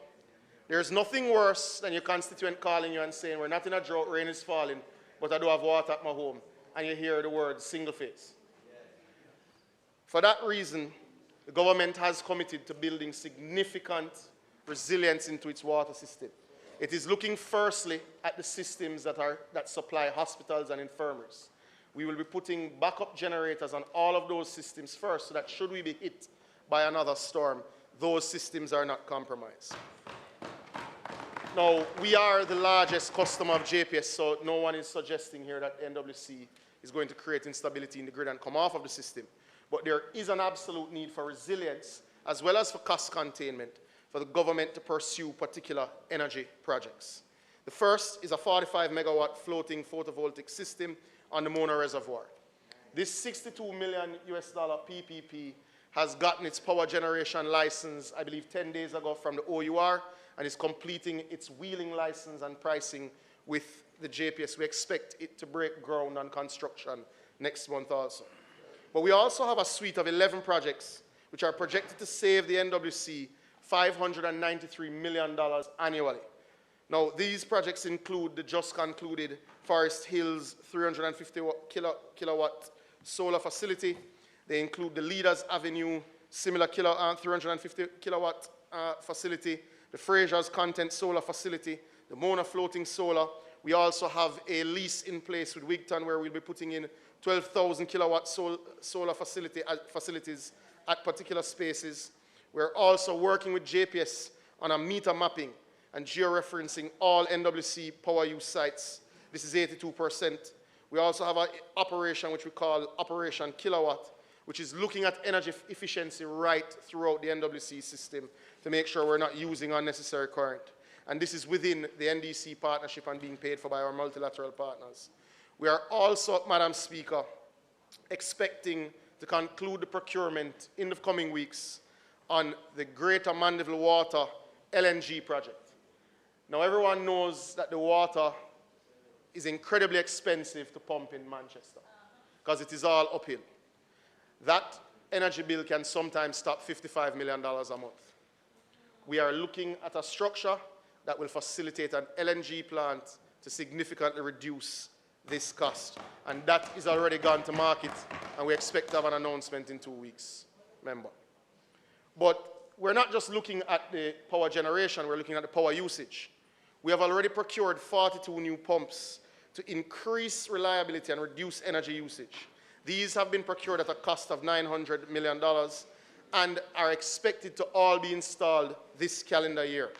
There's nothing worse than your constituent calling you and saying, we're not in a drought, rain is falling, but I do have water at my home, and you hear the word single phase. For that reason, the government has committed to building significant resilience into its water system. It is looking firstly at the systems that supply hospitals and infirmaries. We will be putting backup generators on all of those systems first, so that should we be hit by another storm, those systems are not compromised. Now, we are the largest customer of JPS, so no one is suggesting here that NWC is going to create instability in the grid and come off of the system. But there is an absolute need for resilience, as well as for cost containment, for the government to pursue particular energy projects. The first is a 45 megawatt floating photovoltaic system on the Mona Reservoir. This $62 million PPP has gotten its power generation license, I believe 10 days ago from the OUR, and is completing its wheeling license and pricing with the JPS. We expect it to break ground on construction next month also. But we also have a suite of 11 projects which are projected to save the NWC $593 million annually. Now, these projects include the just concluded Forest Hills 350 kilowatt solar facility. They include the Leaders Avenue similar 350 kilowatt facility, the Fraser's Content solar facility, the Mona floating solar. We also have a lease in place with Wigton where we'll be putting in 12,000 kilowatt solar facilities at particular spaces. We're also working with JPS on a meter mapping and georeferencing all NWC power use sites. This is 82%. We also have an operation which we call Operation Kilowatt, which is looking at energy efficiency right throughout the NWC system to make sure we're not using unnecessary current. And this is within the NDC partnership and being paid for by our multilateral partners. We are also, Madam Speaker, expecting to conclude the procurement in the coming weeks on the Greater Mandeville Water LNG project. Now, everyone knows that the water is incredibly expensive to pump in Manchester because it is all uphill. That energy bill can sometimes top $55 million a month. We are looking at a structure that will facilitate an LNG plant to significantly reduce this cost. And that is already gone to market, and we expect to have an announcement in 2 weeks, member. But we're not just looking at the power generation, we're looking at the power usage. We have already procured 42 new pumps to increase reliability and reduce energy usage. These have been procured at a cost of $900 million and are expected to all be installed this calendar year.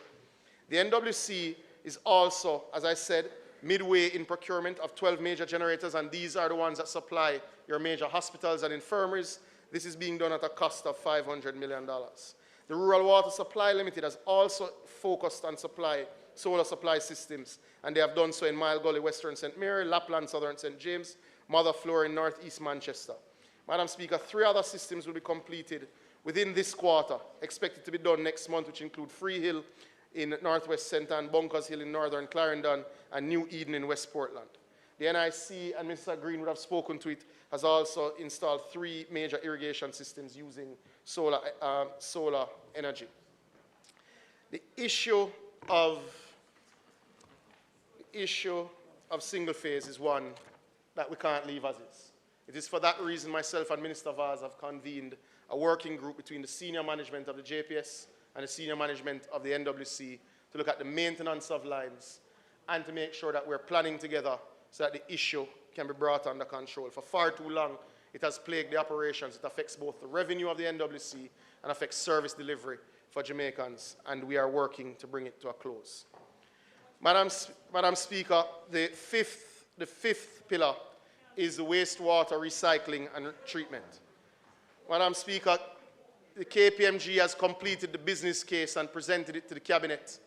The NWC is also, as I said, midway in procurement of 12 major generators, and these are the ones that supply your major hospitals and infirmaries. This is being done at a cost of $500 million. The Rural Water Supply Limited has also focused on solar supply systems, and they have done so in Mile Gully, Western St. Mary, Lapland, Southern St. James, Mother Flora in Northeast Manchester. Madam Speaker, 3 other systems will be completed within this quarter, expected to be done next month, which include Free Hill in Northwest St. Anne, Bunkers Hill in Northern Clarendon, and New Eden in West Portland. The NIC, and Mr. Green would have spoken to it, has also installed 3 major irrigation systems using solar energy. The issue of single phase is one that we can't leave as is. It is for that reason myself and Minister Vaz have convened a working group between the senior management of the JPS and the senior management of the NWC to look at the maintenance of lines and to make sure that we're planning together so that the issue can be brought under control. For far too long, it has plagued the operations. It affects both the revenue of the NWC and affects service delivery for Jamaicans, and we are working to bring it to a close. Madam Speaker, the fifth pillar is the wastewater recycling and treatment. Madam Speaker, the KPMG has completed the business case and presented it to the Cabinet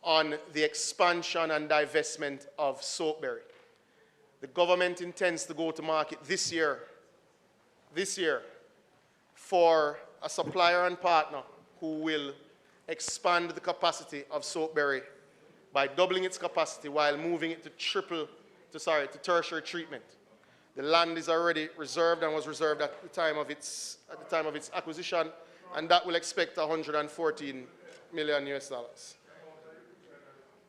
on the expansion and divestment of Soapberry. The government intends to go to market this year for a supplier and partner who will expand the capacity of Soapberry by doubling its capacity while moving it to tertiary treatment. The land is already reserved and was reserved at the time of its acquisition, and that will expect $114 million US.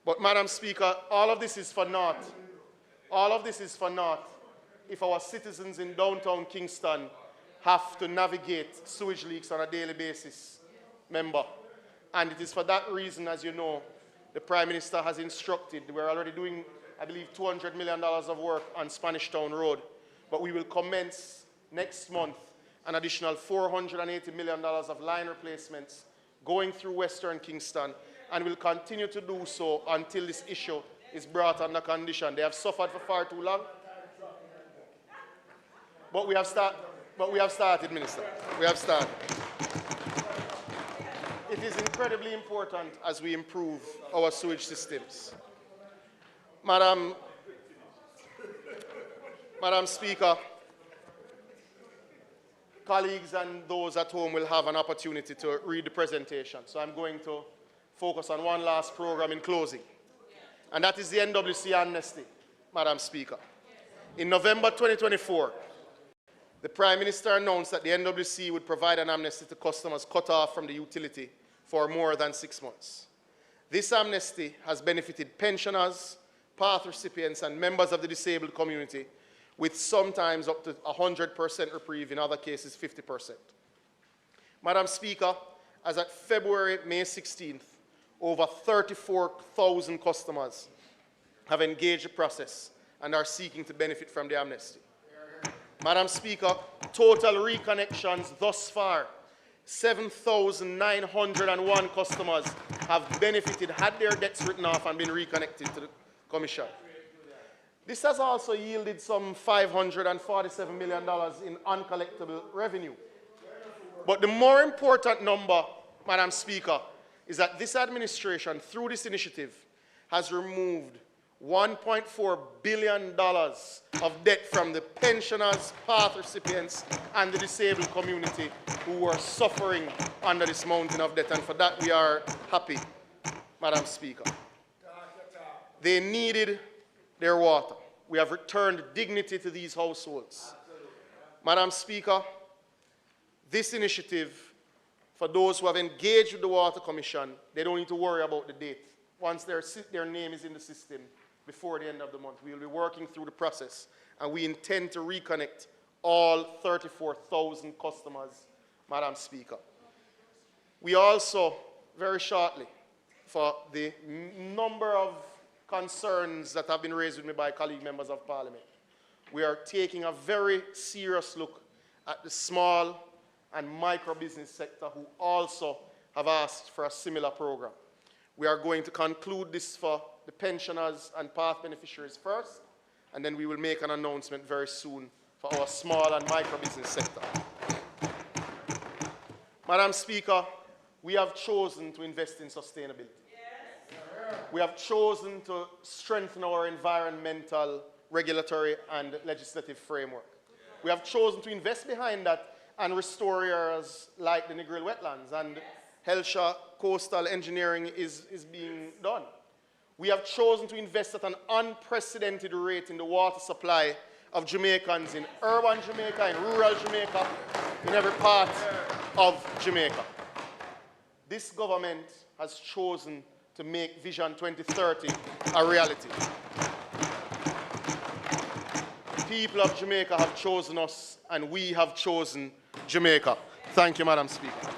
But Madam Speaker, all of this is for naught. All of this is for naught if our citizens in downtown Kingston have to navigate sewage leaks on a daily basis, member. And it is for that reason, as you know, the Prime Minister has instructed, we're already doing, I believe, $200 million of work on Spanish Town Road, but we will commence next month an additional $480 million of line replacements going through Western Kingston, and will continue to do so until this issue is brought under condition. They have suffered for far too long. But we have started, Minister. We have started. It is incredibly important as we improve our sewage systems. Madam Speaker, colleagues and those at home will have an opportunity to read the presentation. So I'm going to focus on one last program in closing. And that is the NWC amnesty, Madam Speaker. In November 2024, the Prime Minister announced that the NWC would provide an amnesty to customers cut off from the utility for more than 6 months. This amnesty has benefited pensioners, path recipients, and members of the disabled community, with sometimes up to 100% reprieve, in other cases 50%. Madam Speaker, as at May 16th, over 34,000 customers have engaged the process and are seeking to benefit from the amnesty. Madam Speaker, total reconnections thus far, 7,901 customers have benefited, had their debts written off, and been reconnected to the Commission. This has also yielded some $547 million in uncollectible revenue. But the more important number, Madam Speaker, is that this administration, through this initiative, has removed $1.4 billion of debt from the pensioners, path recipients, and the disabled community who were suffering under this mountain of debt. And for that, we are happy, Madam Speaker. They needed their water. We have returned dignity to these households. Madam Speaker, this initiative, for those who have engaged with the Water Commission, they don't need to worry about the date. Once their name is in the system before the end of the month, we will be working through the process, and we intend to reconnect all 34,000 customers, Madam Speaker. We also, very shortly, for the number of concerns that have been raised with me by colleague members of Parliament, we are taking a very serious look at the small and micro business sector who also have asked for a similar program. We are going to conclude this for the pensioners and path beneficiaries first, and then we will make an announcement very soon for our small and micro business sector. Madam Speaker, we have chosen to invest in sustainability. We have chosen to strengthen our environmental, regulatory, and legislative framework. We have chosen to invest behind that and restore areas like the Negril wetlands, and Helsha coastal engineering is being done. We have chosen to invest at an unprecedented rate in the water supply of Jamaicans in urban Jamaica, in rural Jamaica, in every part of Jamaica. This government has chosen to make Vision 2030 a reality. The people of Jamaica have chosen us, and we have chosen Jamaica. Thank you, Madam Speaker.